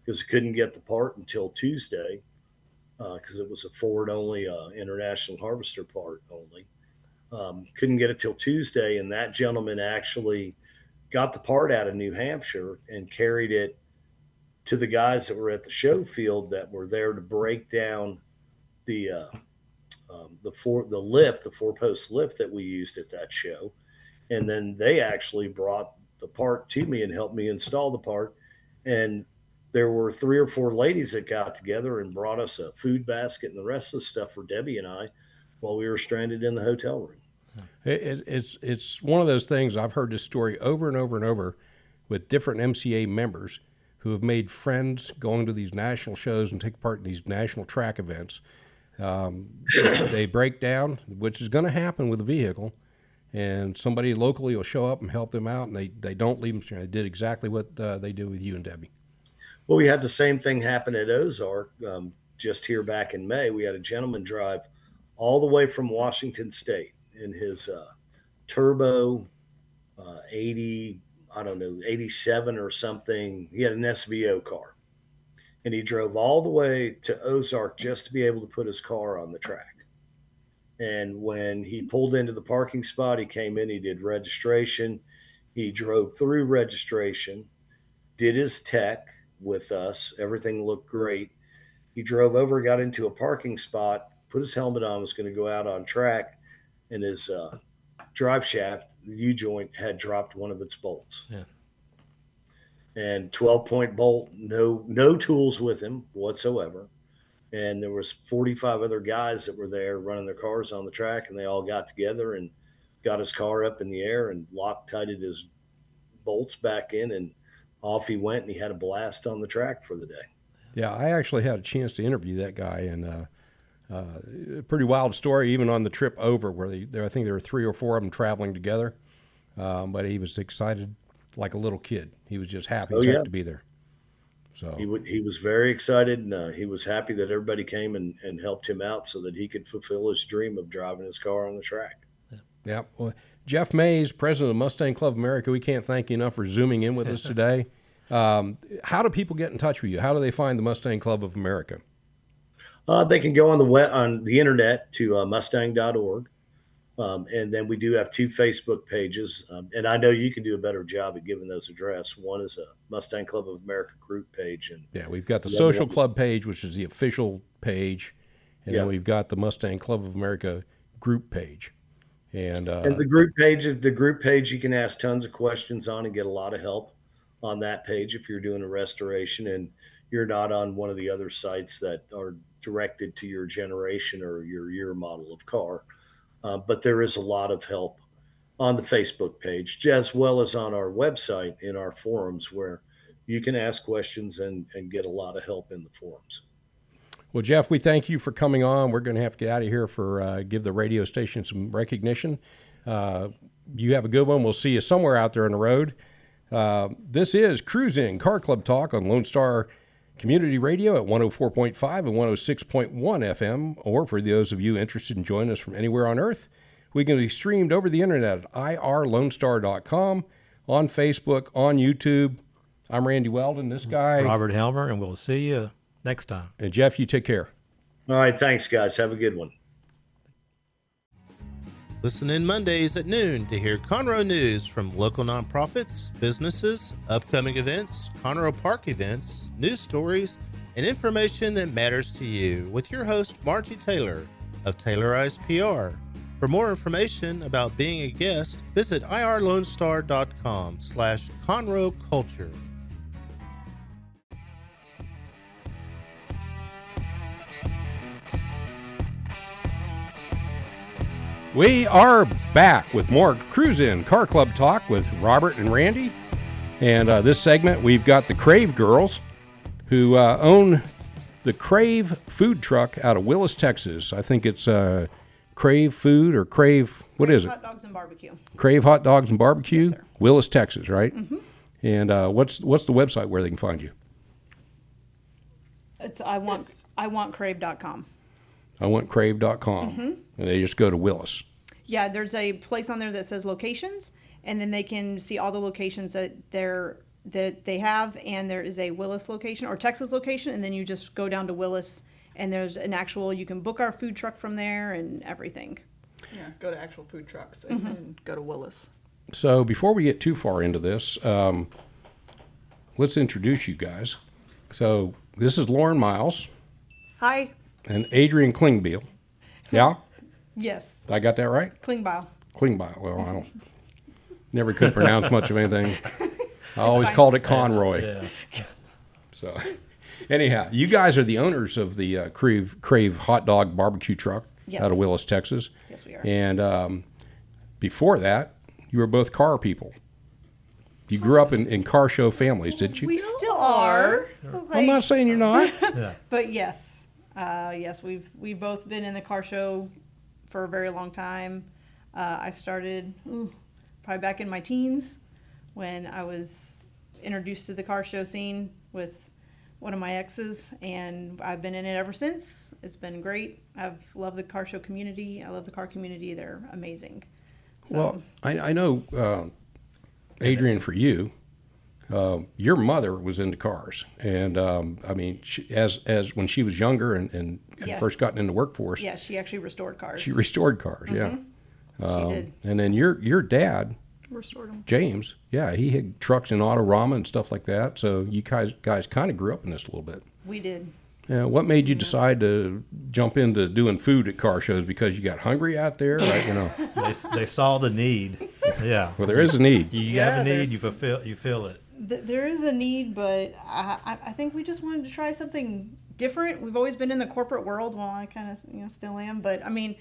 because I couldn't get the part until Tuesday because it was a Ford only, international harvester part only. Couldn't get it till Tuesday, and that gentleman actually got the part out of New Hampshire and carried it to the guys that were at the show field that were there to break down the four-post lift that we used at that show. And then they actually brought the part to me and helped me install the part. And there were 3 or 4 ladies that got together and brought us a food basket and the rest of the stuff for Debbie and I while we were stranded in the hotel room. It's one of those things. I've heard this story over and over and over with different MCA members who have made friends going to these national shows and take part in these national track events. They break down, which is going to happen with a vehicle, and somebody locally will show up and help them out, and they don't leave them stranded. They did exactly what they did with you and Debbie. Well, we had the same thing happen at Ozark just here back in May. We had a gentleman drive all the way from Washington State in his turbo 87 or something. He had an SVO car, and he drove all the way to Ozark just to be able to put his car on the track. And when he pulled into the parking spot, he came in, he did registration. He drove through registration, did his tech with us. Everything looked great. He drove over, got into a parking spot, put his helmet on, was going to go out on track, and his drive shaft, the U-joint, had dropped one of its bolts. Yeah. And 12-point bolt, no tools with him whatsoever. And there was 45 other guys that were there running their cars on the track, and they all got together and got his car up in the air and Loctited his bolts back in, and off he went, and he had a blast on the track for the day. Yeah, I actually had a chance to interview that guy, and a pretty wild story, even on the trip over, where I think there were 3 or 4 of them traveling together. But he was excited like a little kid. He was just happy to be there. So he was very excited, and he was happy that everybody came and helped him out so that he could fulfill his dream of driving his car on the track. Yeah. Well, Jeff Mays, president of Mustang Club of America, we can't thank you enough for zooming in with us today. How do people get in touch with you? How do they find the Mustang Club of America? They can go on the internet to mustang.org. And then we do have 2 Facebook pages. And I know you can do a better job at giving those address. One is a Mustang Club of America group page. And yeah, we've got the social club page, which is the official page. And then we've got the Mustang Club of America group page. And the group page, you can ask tons of questions on and get a lot of help on that page if you're doing a restoration and you're not on one of the other sites that are directed to your generation or your year model of car. But there is a lot of help on the Facebook page, as well as on our website in our forums, where you can ask questions and get a lot of help in the forums. Well, Jeff, we thank you for coming on. We're going to have to get out of here for give the radio station some recognition. You have a good one. We'll see you somewhere out there on the road. This is Cruisin' Car Club Talk on Lone Star Community Radio at 104.5 and 106.1 FM, or for those of you interested in joining us from anywhere on Earth, we can be streamed over the internet at irlonestar.com, on Facebook, on YouTube. I'm Randy Weldon, this guy. Robert Helmer, and we'll see you next time. And Jeff, you take care. All right. Thanks, guys. Have a good one. Listen in Mondays at noon to hear Conroe news from local nonprofits, businesses, upcoming events, Conroe Park events, news stories, and information that matters to you with your host, Margie Taylor of Taylorized PR. For more information about being a guest, visit irlonestar.com/Conroe Culture. We are back with more Cruisin' Car Club Talk with Robert and Randy. And this segment, we've got the Crave Girls, who own the Crave food truck out of Willis, Texas. I think it's Crave Food or Crave, what is it? Hot dogs and barbecue. Crave Hot Dogs and Barbecue? Yes, sir. Willis, Texas, right? Mm-hmm. And what's the website where they can find you? It's iwantcrave.com. iwantcrave.com. Mm-hmm. And they just go to Willis. Yeah, there's a place on there that says locations, and then they can see all the locations that they have, and there is a Willis location or Texas location, and then you just go down to Willis, and there's an actual, you can book our food truck from there and everything. Yeah, go to actual food trucks and then go to Willis. So before we get too far into this, let's introduce you guys. So this is Lauren Miles Hi. and Adrien Klingbeil. Yeah? Yes. I got that right? Klingbeil. Klingbeil. Well, I don't. Never could pronounce much of anything. I always fine. called it Conroy. Yeah. So, anyhow, you guys are the owners of the Crave Hot Dog Barbecue Truck Yes. out of Willis, Texas. Yes, we are. And before that, you were both car people. You grew up in car show families, didn't you? We still are. I'm not saying you're not. But yes, yes, we've both been in the car show for a very long time. I started probably back in my teens when I was introduced to the car show scene with one of my exes, and I've been in it ever since. It's been great. I've loved the car show community. I love the car community. They're amazing. So, Well, I know, Adrien, for you, your mother was into cars, and I mean, as when she was younger and Yeah. first gotten into the workforce, yeah, she actually restored cars. she restored cars. Yeah, She did. And then your dad, Restored them. James, yeah, he had trucks in Autorama and stuff like that. So you guys kind of grew up in this a little bit. We did. What made you decide to jump into doing food at car shows? Because you got hungry out there, right? You know. They saw the need. Yeah. Well, there is a need. You Yeah, have a need, you there's- feel it. There is a need, but I think we just wanted to try something different. We've always been in the corporate world. Well, I kind of still am, but I mean,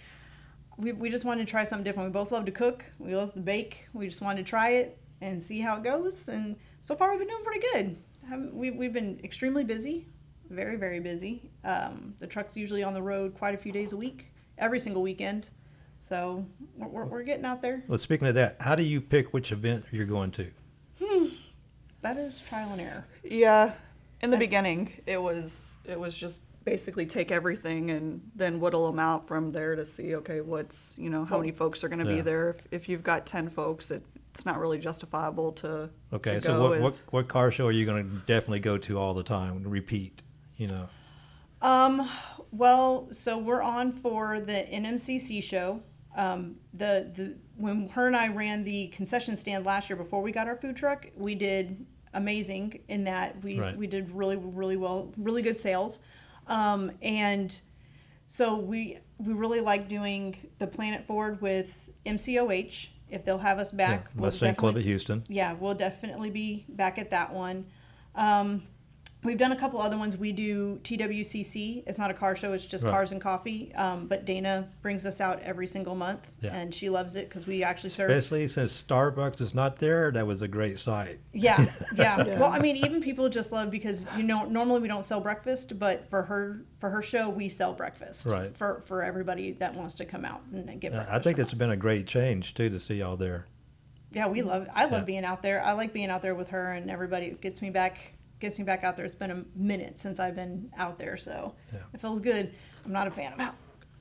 we just wanted to try something different. We both love to cook. We love to bake. We just wanted to try it and see how it goes. And so far, we've been doing pretty good. We've been extremely busy, very, very busy. The truck's usually on the road quite a few days a week, every single weekend. So we're getting out there. Well, speaking of that, how do you pick which event you're going to? That is trial and error. Yeah, in the beginning, it was just basically take everything and then whittle them out from there to see, okay, what's, how many folks are going to be Yeah. there. If you've got 10 folks, it's not really justifiable to Okay, to so go what car show are you going to definitely go to all the time and repeat? Well, so we're on for the NMCC show. When her and I ran the concession stand last year before we got our food truck, we did amazing in that we did really, really well, really good sales. And so we really like doing the Planet Forward with MCOH. If they'll have us back, Mustang Club of definitely- Houston. Yeah, we'll definitely be back at that one. We've done a couple other ones. We do TWCC. It's not a car show. It's just Right. cars and coffee. But Dana brings us out every single month, Yeah. and she loves it because we actually serve. Especially since Starbucks is not there, that was a great sight. Yeah, yeah. Well, I mean, even people just love because normally we don't sell breakfast, but for her show we sell breakfast. Right. For everybody that wants to come out and get breakfast. I think from it's us. been a great change too to see y'all there. Yeah, we love. I love being out there. I like being out there with her and everybody. It gets me back out there. It's been a minute since I've been out there, so it feels good. I'm not a fan of how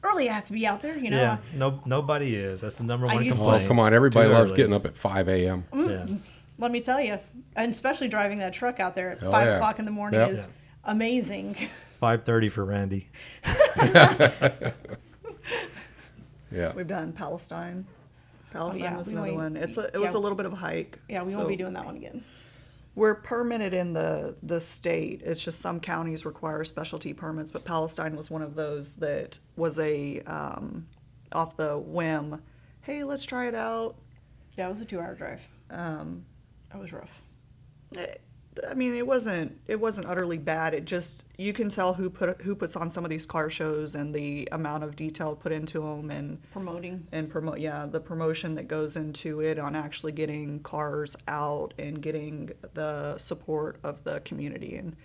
early I have to be out there. Yeah, nobody is. That's the number one used to- complaint. Well, come on, everybody Too loves early. getting up at 5 a.m. Yeah. Let me tell you, and especially driving that truck out there at Oh, 5 yeah. o'clock in the morning Yep. is amazing. 5:30 for Randy. Yeah. We've done Palestine. Palestine yeah, was we another won't- one. It was yeah. a little bit of a hike. Yeah, we so won't be doing that one again. We're permitted in the state. It's just some counties require specialty permits, but Palestine was one of those that was a off the whim. Hey, let's try it out. Yeah, it was a 2-hour drive. That was rough. I mean, it wasn't utterly bad. It just, you can tell who puts on some of these car shows and the amount of detail put into them and Promoting. the promotion that goes into it on actually getting cars out and getting the support of the community. And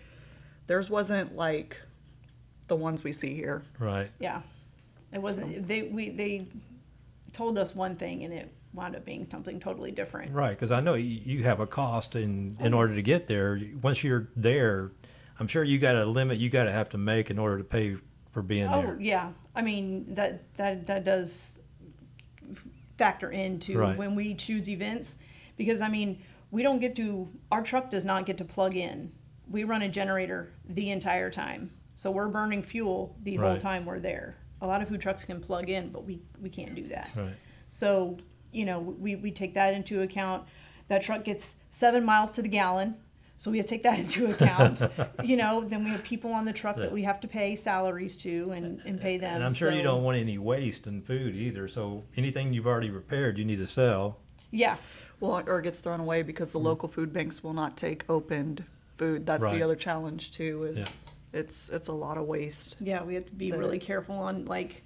theirs wasn't like the ones we see here. Right. Yeah, it wasn't. They told us one thing and it wound up being something totally different. Right, because I know you have a cost in order to get there. Once you're there, I'm sure you got a limit you got to have to make in order to pay for being Oh there. yeah, I mean that does factor into Right. when we choose events, because I mean we don't get to, our truck does not get to plug in. We run a generator the entire time, so we're burning fuel the whole Right. time we're there. A lot of food trucks can plug in, but we can't do that. Right. So we take that into account. That truck gets 7 miles to the gallon. So we have to take that into account. Then we have people on the truck that we have to pay salaries to and pay them. And I'm sure you So- don't want any waste in food either. So anything you've already prepared, you need to sell. Yeah. Well, or it gets thrown away because the local food banks will not take opened food. That's Right. the other challenge too, is it's a lot of waste. Yeah, we have to be really careful on, like,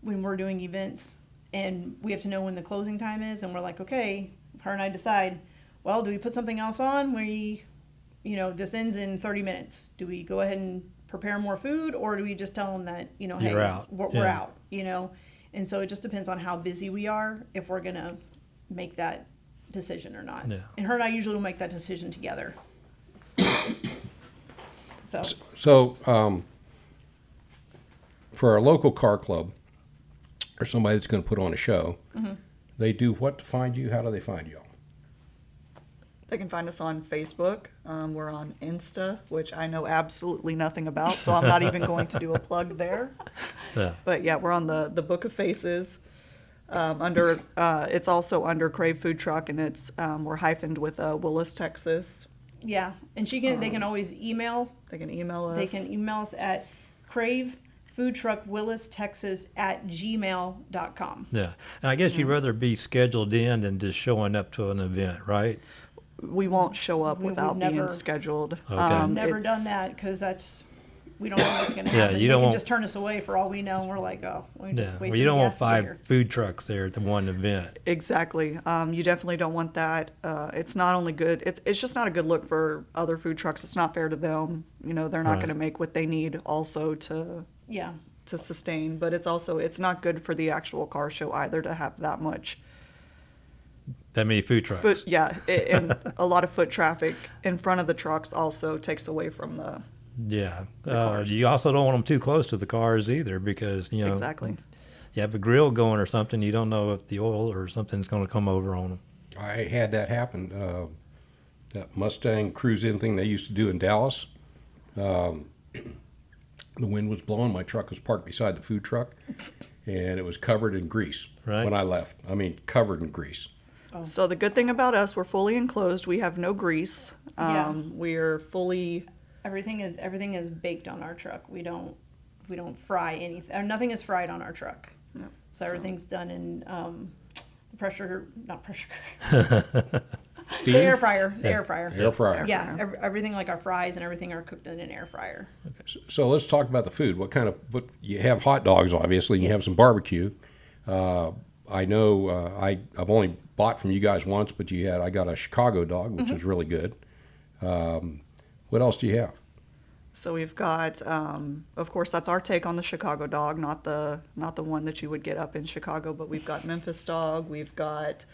when we're doing events and we have to know when the closing time is, and we're like, okay, her and I decide, well, do we put something else on? This ends in 30 minutes. Do we go ahead and prepare more food, or do we just tell them that, hey, You're out. we're Yeah. out, And so it just depends on how busy we are, if we're going to make that decision or not. Yeah. And her and I usually will make that decision together. So, So, for a local car club or somebody that's going to put on a show, they do what to find you? How do they find you all? They can find us on Facebook. We're on Insta, which I know absolutely nothing about, so I'm not even going to do a plug there. Yeah. But yeah, we're on the Book of Faces. It's also under Crave Food Truck, and we're hyphened with Willis, Texas. yeah. And they can always email. They can email us. They can email us at cravefoodtruckwillistexas@gmail.com. Yeah. And I guess you'd rather be scheduled in than just showing up to an event, right? We won't show up We've without being never- scheduled. Okay. Never It's- done that because we don't know what's going to Yeah, happen. you They don't can want- just turn us away for all we know, and we're like, oh, we just Yeah. wasted Well, you don't want gas to get 5 here. food trucks there at the one event. Exactly. You definitely don't want that. It's not only good. It's just not a good look for other food trucks. It's not fair to them. They're not Right. going to make what they need also to Yeah. sustain. But it's not good for the actual car show either to have that much That many food trucks. foot. Yeah, and a lot of foot traffic in front of the trucks also takes away from the. Yeah. cars. You also don't want them too close to the cars either because, Exactly. you have a grill going or something, you don't know if the oil or something's going to come over on them. I had that happen. That Mustang Cruisin thing they used to do in Dallas. The wind was blowing. My truck was parked beside the food truck, and it was covered in grease Right. when I left. I mean, covered in grease. So the good thing about us, we're fully enclosed. We have no grease. Yeah. We're fully. Everything is baked on our truck. We don't fry anything. Or nothing is fried on our truck. No, So everything's done in not pressure. steam? The air fryer. The air fryer. Air fryer. Yeah, everything like our fries and everything are cooked in an air fryer. So let's talk about the food. What you have hot dogs, obviously, and you have Yes. some barbecue. I know I've only bought from you guys once, but I got a Chicago dog, which is really good. What else do you have? So we've got, of course, that's our take on the Chicago dog, not the one that you would get up in Chicago, but we've got Memphis dog, we've got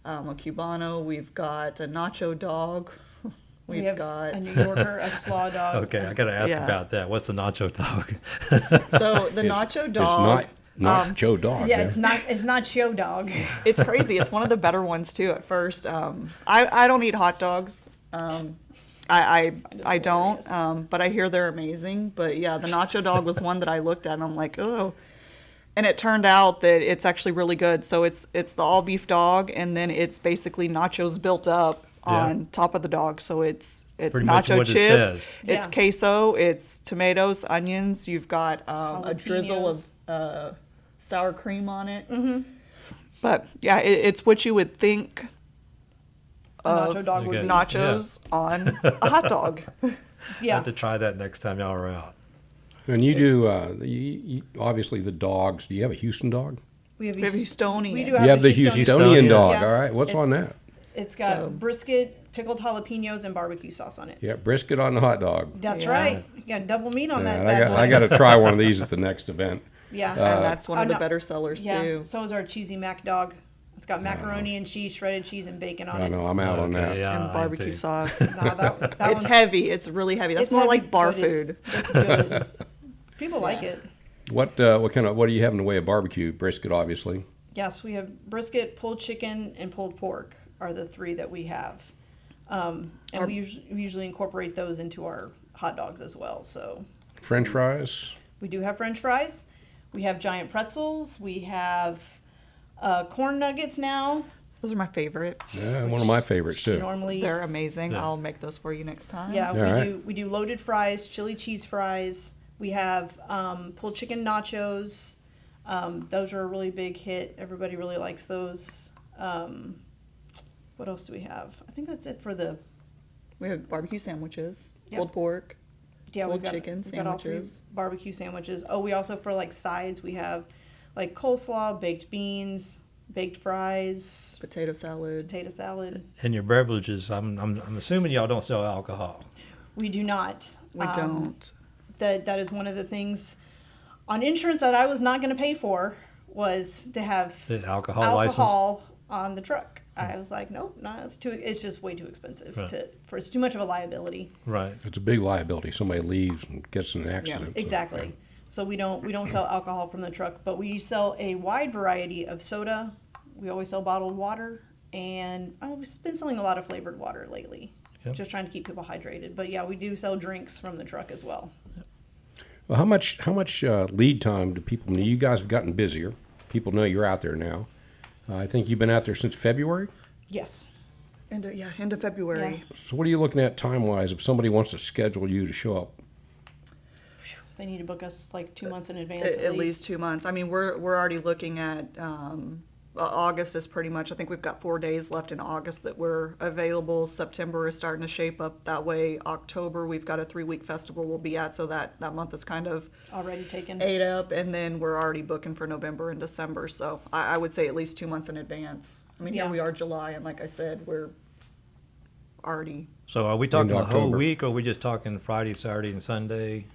a Cubano, we've got a nacho dog, We we've have got. a New Yorker, a slaw dog. Okay, I gotta ask Yeah. about that. What's the nacho dog? So the nacho dog. It's not Joe Dog. Yeah, man. it's not show dog. It's crazy. It's one of the better ones too. At first, I don't eat hot dogs. I don't. hilarious. But I hear they're amazing. But yeah, the nacho dog was one that I looked at and I'm like, oh. And it turned out that it's actually really good. So it's the all beef dog, and then it's basically nachos built up on top of the dog. So it's Pretty much nacho what it chips, says. it's Yeah. queso, it's tomatoes, onions. You've got a drizzle of sour cream on it. Mm-hmm. But yeah, it's what you would think A nacho dog would Okay. be. nachos on a hot dog. I Yeah. have to try that next time y'all are out. And you do, obviously, the dogs. Do you have a Houston dog? We have We have Houstonian. We do You have have the Houstonian Houstonian. dog. Yeah. All right. What's on that? It's got So- brisket, pickled jalapenos, and barbecue sauce on it. Yeah, brisket on the hot dog. That's Yeah. right. You got double meat on that Yeah, bad boy. I got to try one of these at the next event. Yeah. And that's one of the no. better sellers Yeah. too. So is our cheesy mac dog. It's got macaroni and cheese, shredded cheese, and bacon on I it. know I'm out on Okay, that. yeah, And I am barbecue too. sauce. Nah, that It's one's- heavy. It's really heavy. That's it's more heavy, like bar but it's- food. It's good. People like it. What do you have in the way of barbecue? Brisket, obviously. Yes, we have brisket, pulled chicken, and pulled pork are the three that we have. And we usually incorporate those into our hot dogs as well. So French fries. we do have French fries. We have giant pretzels. We have corn nuggets now. Those are my favorite. Yeah, one of my favorites too. Normally, They're amazing. Yeah. I'll make those for you next time. yeah, All right. we do loaded fries, chili cheese fries. We have pulled chicken nachos. Those are a really big hit. Everybody really likes those. What else do we have? I think that's it for the We have barbecue sandwiches, Yep. pulled pork. we've Pulled got, chicken we've got all three sandwiches. barbecue sandwiches. Oh, we also for like sides we have like coleslaw, baked beans, baked fries, Potato salad. potato salad. And your beverages, I'm assuming y'all don't sell alcohol. We do not. We don't. That is one of the things on insurance that I was not going to pay for was to have The alcohol license? alcohol on the truck. I was like, nope, no, it's just way too expensive Right. it's too much of a liability. Right. It's a big liability. Somebody leaves and gets in an accident. so, Exactly. So we don't sell alcohol from the truck, but we sell a wide variety of soda. We always sell bottled water, and we've been selling a lot of flavored water lately. Yep. Just trying to keep people hydrated. But yeah, we do sell drinks from the truck as well. Well, how much lead time do people know? You guys have gotten busier. People know you're out there now. I think you've been out there since February. Yes. End of February. So what are you looking at time-wise if somebody wants to schedule you to show up? They need to book us like 2 months in advance. At least 2 months. I mean, we're already looking at August is pretty much. I think we've got 4 days left in August that we're available. September is starting to shape up that way. October we've got a 3-week festival we'll be at, so that month is kind of Already taken. ate up, and then we're already booking for November and December. So I would say at least 2 months in advance. I mean, Yeah. here we are July, and like I said, we're already. So are we talking the whole October. week, or are we just talking Friday, Saturday, and Sunday?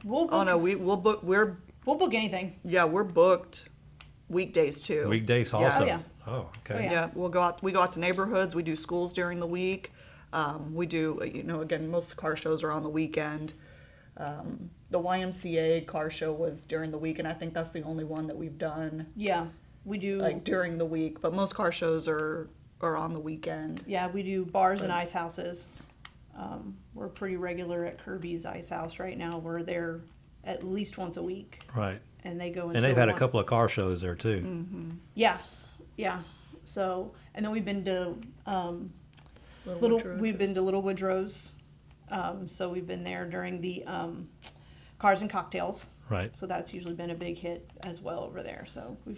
We'll book, Oh no, we'll book. We're anything. we're booked weekdays too. Weekdays Yeah. also? Oh, yeah. Oh, okay. Oh, yeah. Yeah, we go out to neighborhoods. We do schools during the week. We do, again, most car shows are on the weekend. The YMCA car show was during the week, and I think that's the only one that we've done Yeah. We do. like during the week. But most car shows are on the weekend. Yeah, we do bars and ice houses. We're pretty regular at Kirby's Ice House right now. We're there at least once a week, Right. and they go. And until they've had a 1. couple of car shows there too. Yeah, yeah. So, and then we've been to We've been to Little Woodrow's. So we've been there during the Cars and Cocktails. Right. So that's usually been a big hit as well over there. So Yeah,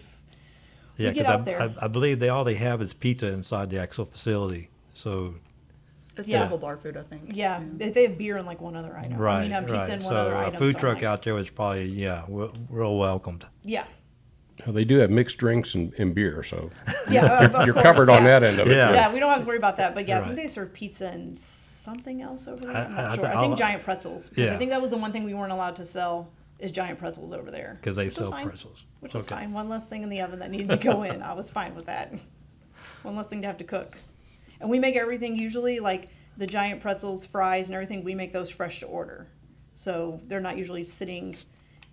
we get because out there. I believe all they have is pizza inside the actual facility. So It's Yeah. typical bar food, I think. Yeah, if they have beer and like one other item. right, I mean, pizza right. and one So other a item. food so truck like, out there was probably real welcomed. Yeah. They do have mixed drinks and beer, so Yeah, of you're course, covered on yeah. that end of it. Yeah. Yeah, we don't have to worry about that. But yeah, I think Right. they serve pizza and something else over there. I- I'm not I- sure. I I'll- think giant pretzels. Because I Yeah. think that was the one thing we weren't allowed to sell is giant pretzels over there. Because they Which was sell fine. pretzels. Which was Okay. fine. One less thing in the oven that needed to go in. I was fine with that. One less thing to have to cook. And we make everything usually like the giant pretzels, fries, and everything. We make those fresh to order. So they're not usually sitting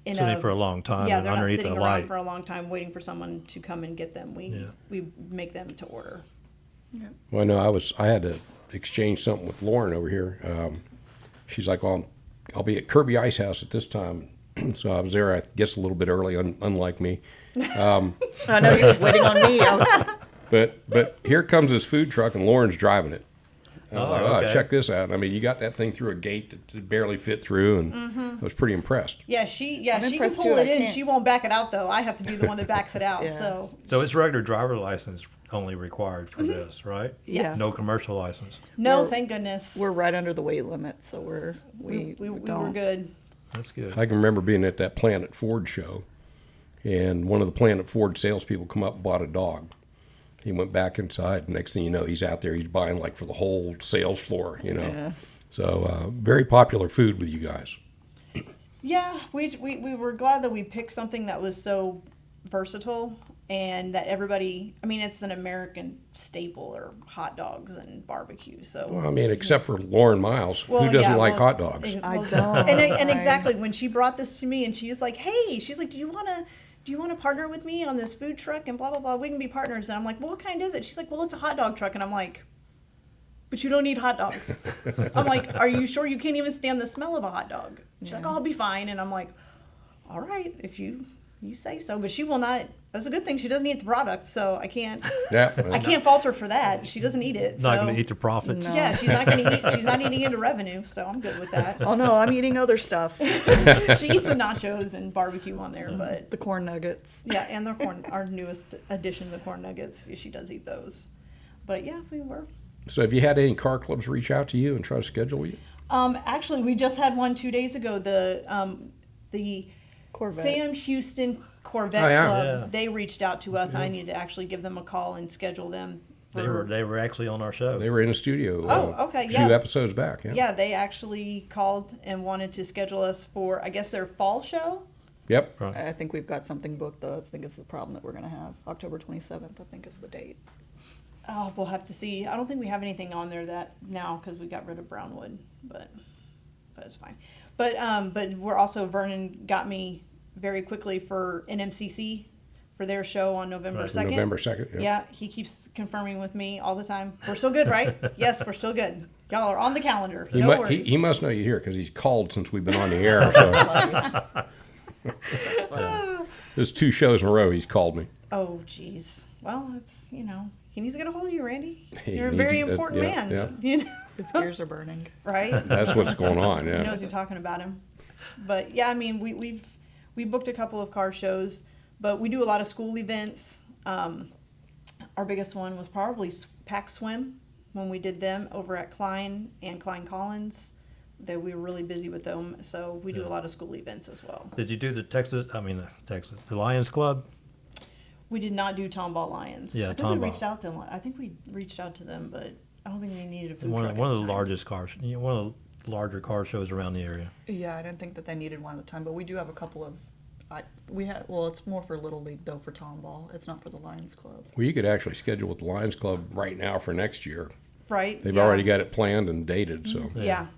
in Sitting for a long time Yeah, and they're not underneath sitting the around light. for a long time waiting for someone to come and get them. We make them to order. Well, no, I had to exchange something with Lauren over here. She's like, well, I'll be at Kirby Ice House at this time. So I was there, I guess, a little bit early, unlike me. I know he was waiting on me. I was, But here comes this food truck, and Lauren's driving it. And I'm like, okay. check this out. I mean, you got that thing through a gate that barely fit through, and I was pretty impressed. Yeah, she can impressed pull too, it I in. can't. She won't back it out though. I have to be the one that backs it out. Yeah. So So it's regular driver license only required for this, right? Yes. No commercial license. no, We're- thank goodness. we're right under the weight limit, so we were don't. good. That's good. I can remember being at that Planet Ford show, and one of the Planet Ford salespeople come up and bought a dog. He went back inside. Next thing you know, he's out there. He's buying like for the whole sales floor, you know. Yeah. So very popular food with you guys. Yeah, we were glad that we picked something that was so versatile and that everybody. I mean, it's an American staple, or hot dogs and barbecue. So Well, I mean, except for Lauren Miles, Well, who doesn't yeah, like well, hot dogs. I well, don't. And exactly when she brought this to me, and she was like, "Hey," she's like, "Do you want to partner with me on this food truck and blah blah blah? We can be partners." And I'm like, "Well, what kind is it?" She's like, "Well, it's a hot dog truck." And I'm like, "But you don't eat hot dogs." I'm like, "Are you sure you can't even stand the smell of a hot dog?" She's like, "Oh, I'll be fine." And I'm like, "All right, if you say so." But she will not. That's a good thing. She doesn't eat the product, so I can't. Yeah, I can't fault her for that. She doesn't eat it. Not so. going to eat the profits. No. Yeah, she's not going to eat. She's not eating into revenue, so I'm good with that. Oh no, I'm eating other stuff. She eats the nachos and barbecue on there, but The corn nuggets. yeah, and the corn, our newest addition, the corn nuggets. She does eat those. But yeah, we were. So have you had any car clubs reach out to you and try to schedule you? Actually, we just had one 2 days ago. The Corvette. Sam Houston Corvette Oh, yeah. Club. Yeah. They reached out to us. I need to actually give them a call and schedule them. For, They were actually on our show. They were in the studio okay, a few yeah. episodes back. Yeah. Yeah, they actually called and wanted to schedule us for, I guess, their fall show. Yep. I think we've got something booked though. I think it's the problem that we're gonna have. October 27th, I think is the date. Oh, we'll have to see. I don't think we have anything on there that now because we got rid of Brownwood, but it's fine. But we're also, Vernon got me very quickly for NMCC for their show on November Right. 2nd. November 2nd. Yeah. Yeah, he keeps confirming with me all the time. We're still good, right? Yes, we're still good. Y'all are on the calendar. He, No mu- worries. he must know you here because he's called since we've been on the air. So there's 2 shows in a row he's called me. Oh, geez. Well, it's, he needs to get a hold of you, Randy. He You're a needs very to- important yeah, man. yeah. You know? His gears are burning. Right? That's what's going on. He Yeah. knows you're talking about him. But yeah, I mean, we booked a couple of car shows, but we do a lot of school events. Our biggest one was probably Pack Swim when we did them over at Klein and Klein Collins. That we were really busy with them, so we do a lot of school events as well. Did you do the the Lions Club? We did not do Tomball Lions. Yeah, I think we Tomball. reached out to them. I think we reached out to them, but I don't think they needed a food One truck. of at the time. largest cars, one of the larger car shows around the area. Yeah, I didn't think that they needed one at the time, but we do have a couple of. It's more for Little League though for Tomball. It's not for the Lions Club. Well, you could actually schedule with the Lions Club right now for next year. Right? They've yeah. already got it planned and dated. So Yeah.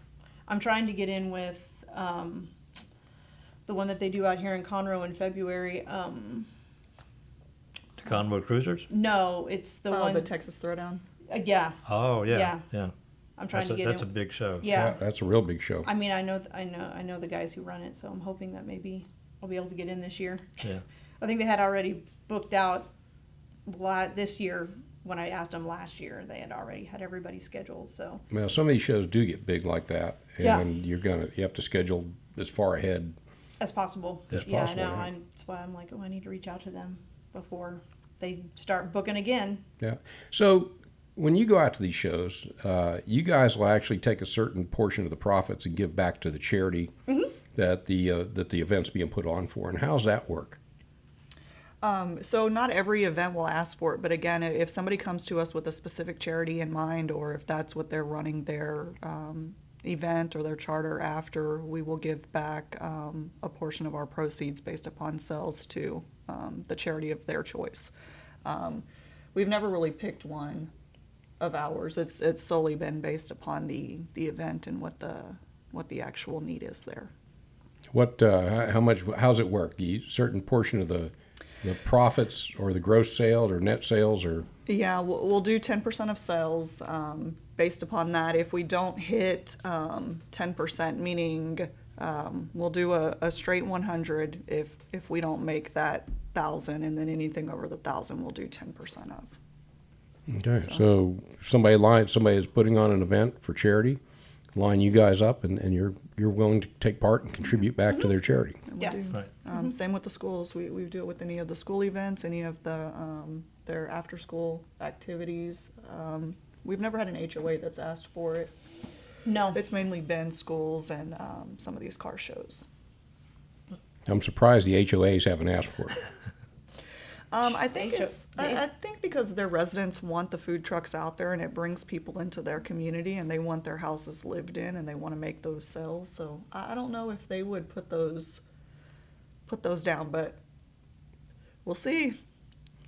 I'm trying to get in with the one that they do out here in Conroe in February. Convo Cruisers? No, it's the one. The Texas Throwdown. Yeah, Oh yeah, Yeah. I'm trying That's to get that's a in. big show. Yeah. that's a real big show. I mean, I know the guys who run it, so I'm hoping that maybe I'll be able to get in this year. Yeah. I think they had already booked out this year. When I asked them last year, they had already had everybody scheduled. So Well, some of these shows do get big like that, and Yeah. you have to schedule as far ahead. as possible. As yeah, possible, I know. yeah. That's why I'm like, I need to reach out to them before they start booking again. Yeah. So When you go out to these shows, you guys will actually take a certain portion of the profits and give back to the charity that the event's being put on for. And how's that work? So not every event will ask for it, but again, if somebody comes to us with a specific charity in mind, or if that's what they're running their event or their charter after, we will give back a portion of our proceeds based upon sales to the charity of their choice. We've never really picked one of ours. It's solely been based upon the event and what the actual need is there. How's it work? The certain portion of the profits or the gross sales or net sales or? Yeah, we'll do 10% of sales based upon that. If we don't hit 10%, meaning we'll do a straight 100 if we don't make that 1,000, and then anything over the 1,000 we'll do 10% of. Okay, so somebody is putting on an event for charity, line you guys up, and you're willing to take part and contribute back to their charity. Yes. Right. Same with the schools. We do it with any of the school events, any of the their after-school activities. We've never had an HOA that's asked for it. No. It's mainly been schools and some of these car shows. I'm surprised the HOAs haven't asked for it. I think because their residents want the food trucks out there, and it brings people into their community, and they want their houses lived in, and they want to make those sales. So I don't know if they would put those down, but we'll see.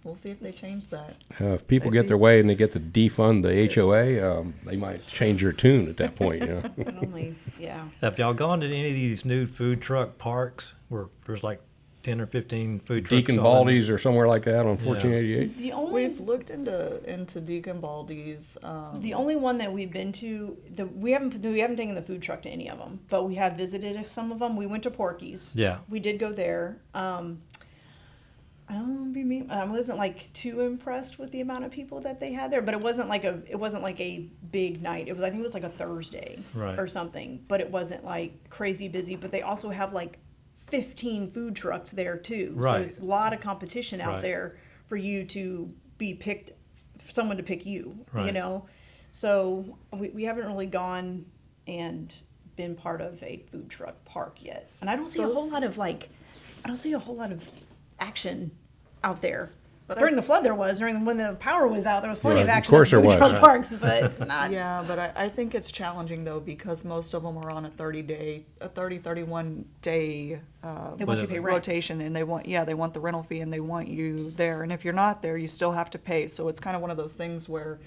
We'll see if they change that. If people get their way and they get to defund the HOA, they might change their tune at that point. You know? Yeah. Have y'all gone to any of these new food truck parks where there's like 10 or 15 food trucks? Deacon Baldy's or somewhere like that on 1488. We've looked into Deacon Baldy's. The only one that we've been to, we haven't taken the food truck to any of them, but we have visited some of them. We went to Porky's. Yeah. We did go there. I wasn't like too impressed with the amount of people that they had there, but it wasn't like a big night. I think it was like a Thursday or something, but it wasn't like crazy busy. But they also have like 15 food trucks there too. Right. So it's a lot of competition out there for you to be picked, for someone to pick you, you know? So we haven't really gone and been part of a food truck park yet. And I don't see a whole lot of action out there. But during the flood there was, when the power was out, there was plenty of action at food truck parks, but not. Yeah, but I think it's challenging though, because most of them are on a 31 day They want you to pay rent. rotation, and they want the rental fee, and they want you there. And if you're not there, you still have to pay. So it's kind of one of those things where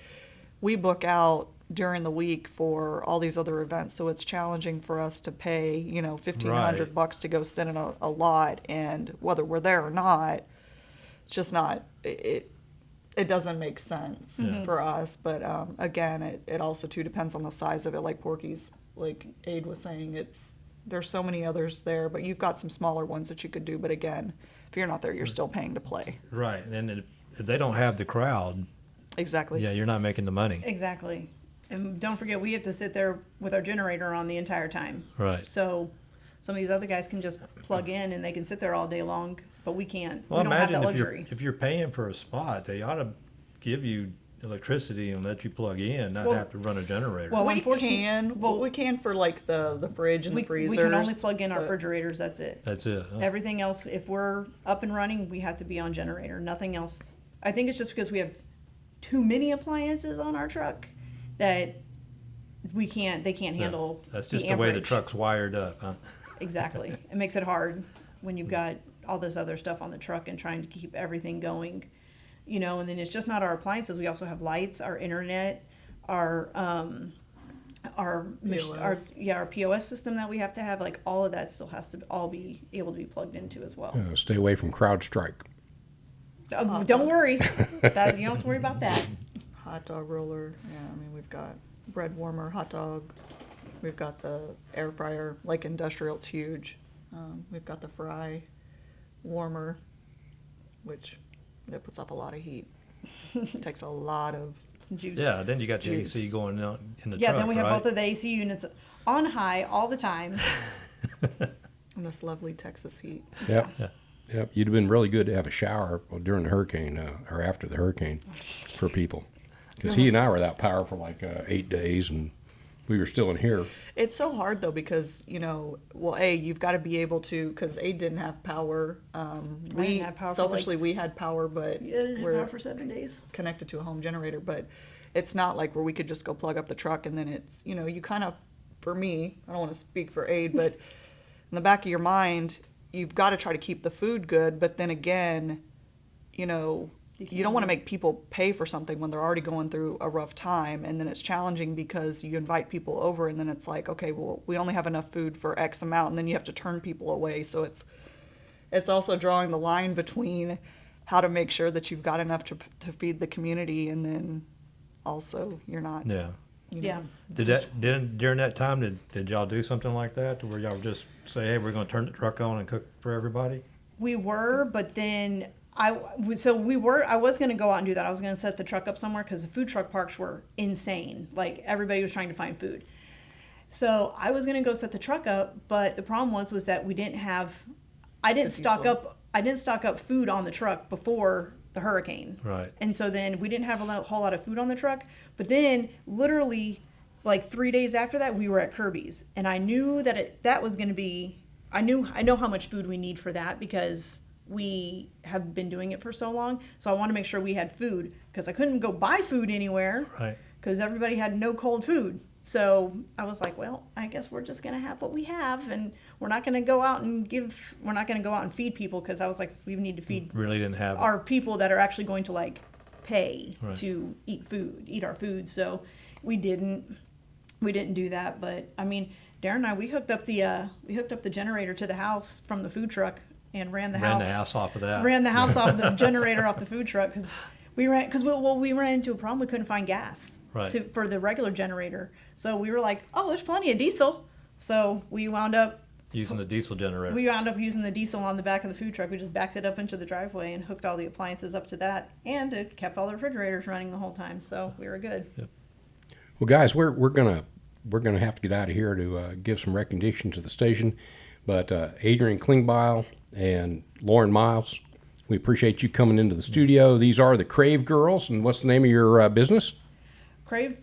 we book out during the week for all these other events, so it's challenging for us to pay, $1,500 to go sit in a lot, and whether we're there or not, it's just not, it doesn't make sense for us. But again, it also too depends on the size of it. Like Porky's, like Aid was saying, there's so many others there, but you've got some smaller ones that you could do. But again, if you're not there, you're still paying to play. Right, and if they don't have the crowd, Exactly. yeah, you're not making the money. Exactly. And don't forget, we have to sit there with our generator on the entire time. Right. So some of these other guys can just plug in and they can sit there all day long, but we can't. Well, we don't have imagine that luxury. if you're paying for a spot, they ought to give you electricity and let you plug in, not have to run a generator. Well, we unfortunately, can for like the fridge and the freezers. we can only plug in our refrigerators. That's it. That's it. Huh? Everything else, if we're up and running, we have to be on generator. Nothing else. I think it's just because we have too many appliances on our truck that they can't handle. That's just the the way the amperage. truck's wired up, huh? Exactly. It makes it hard when you've got all this other stuff on the truck and trying to keep everything going, and then it's just not our appliances. We also have lights, our internet, our POS system that we have to have. Like all of that still has to all be able to be plugged into as well. Stay away from CrowdStrike. Don't worry. You don't have to worry about that. Hot dog roller. Yeah, I mean, we've got bread warmer, hot dog. We've got the air fryer, like industrial, it's huge. We've got the fry warmer, which it puts up a lot of heat. Takes a lot of Juice. Yeah, then you got the Juice. AC going out in the Yeah, truck, then we have right? both of the AC units on high all the time. and this lovely Texas heat. Yep. Yep. You'd have been really good to have a shower during the hurricane or after the hurricane for people. Because he and I were without power for like 8 days, and we were still in here. It's so hard though because you've got to be able to, because Aid didn't have power. We didn't have power selfishly we had power, but Yeah, I didn't have we're power for 7 days. connected to a home generator. But it's not like where we could just go plug up the truck and then it's you kind of, for me, I don't want to speak for Aid, but in the back of your mind, you've got to try to keep the food good. But then again, you don't want to make people pay for something when they're already going through a rough time, and then it's challenging because you invite people over and then it's like, okay, well, we only have enough food for X amount, and then you have to turn people away. So it's also drawing the line between how to make sure that you've got enough to feed the community, and then also you're not. Yeah. Yeah. During that time, did y'all do something like that, to where y'all just say, hey, we're going to turn the truck on and cook for everybody? We were, but then I was going to go out and do that. I was going to set the truck up somewhere because the food truck parks were insane. Like, everybody was trying to find food. So I was going to go set the truck up, but the problem was that I didn't stock up food on the truck before the hurricane. Right. And so then we didn't have a whole lot of food on the truck. But then literally like 3 days after that, we were at Kirby's, and I knew that was going to be, I know how much food we need for that because we have been doing it for so long. So I want to make sure we had food because I couldn't go buy food anywhere. Right. Because everybody had no cold food. So I was like, well, I guess we're just going to have what we have, and we're not going to go out and feed people, because I was like, we need to feed Really didn't have our people that are actually going to like pay Right. to eat our food. So we didn't do that. But I mean, Darren and I, we hooked up the generator to the house from the food truck and ran the house off of that. Ran the house off the generator off the food truck because we ran into a problem. We couldn't find gas Right. for the regular generator. So we were like, oh, there's plenty of diesel. So we wound up Using the diesel generator. using the diesel on the back of the food truck. We just backed it up into the driveway and hooked all the appliances up to that, and it kept all the refrigerators running the whole time. So we were good. Yep. Well, guys, we're gonna have to get out of here to give some recognition to the station. But Adrien Klingbeil and Lauren Miles, we appreciate you coming into the studio. These are the Crave Girls, and what's the name of your business? Crave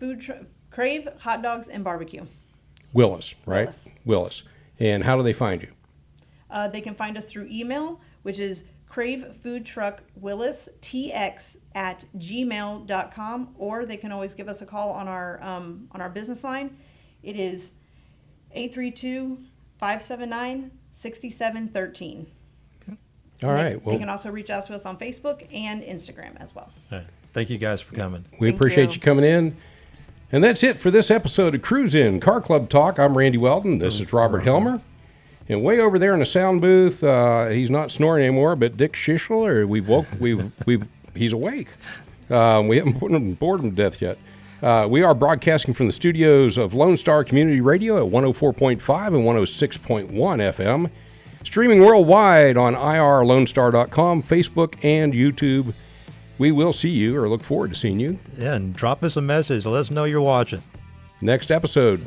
Hot Dogs and Barbecue. Willis, right? Willis. And how do they find you? They can find us through email, which is cravefoodtruckwillis@gmail.com, or they can always give us a call on our business line. It is 832-579-6713. All right. They can also reach out to us on Facebook and Instagram as well. All right. Thank you guys for coming. We Thank appreciate you. you coming in. And that's it for this episode of Cruisin' Car Club Talk. I'm Randy Weldon. This is Robert Helmer. And way over there in the sound booth, he's not snoring anymore, but Dick Schischler, he's awake. We haven't bored him to death yet. We are broadcasting from the studios of Lone Star Community Radio at 104.5 and 106.1 FM. Streaming worldwide on irlonestar.com, Facebook, and YouTube. We will see you, or look forward to seeing you. Yeah, and drop us a message. Let us know you're watching. Next episode.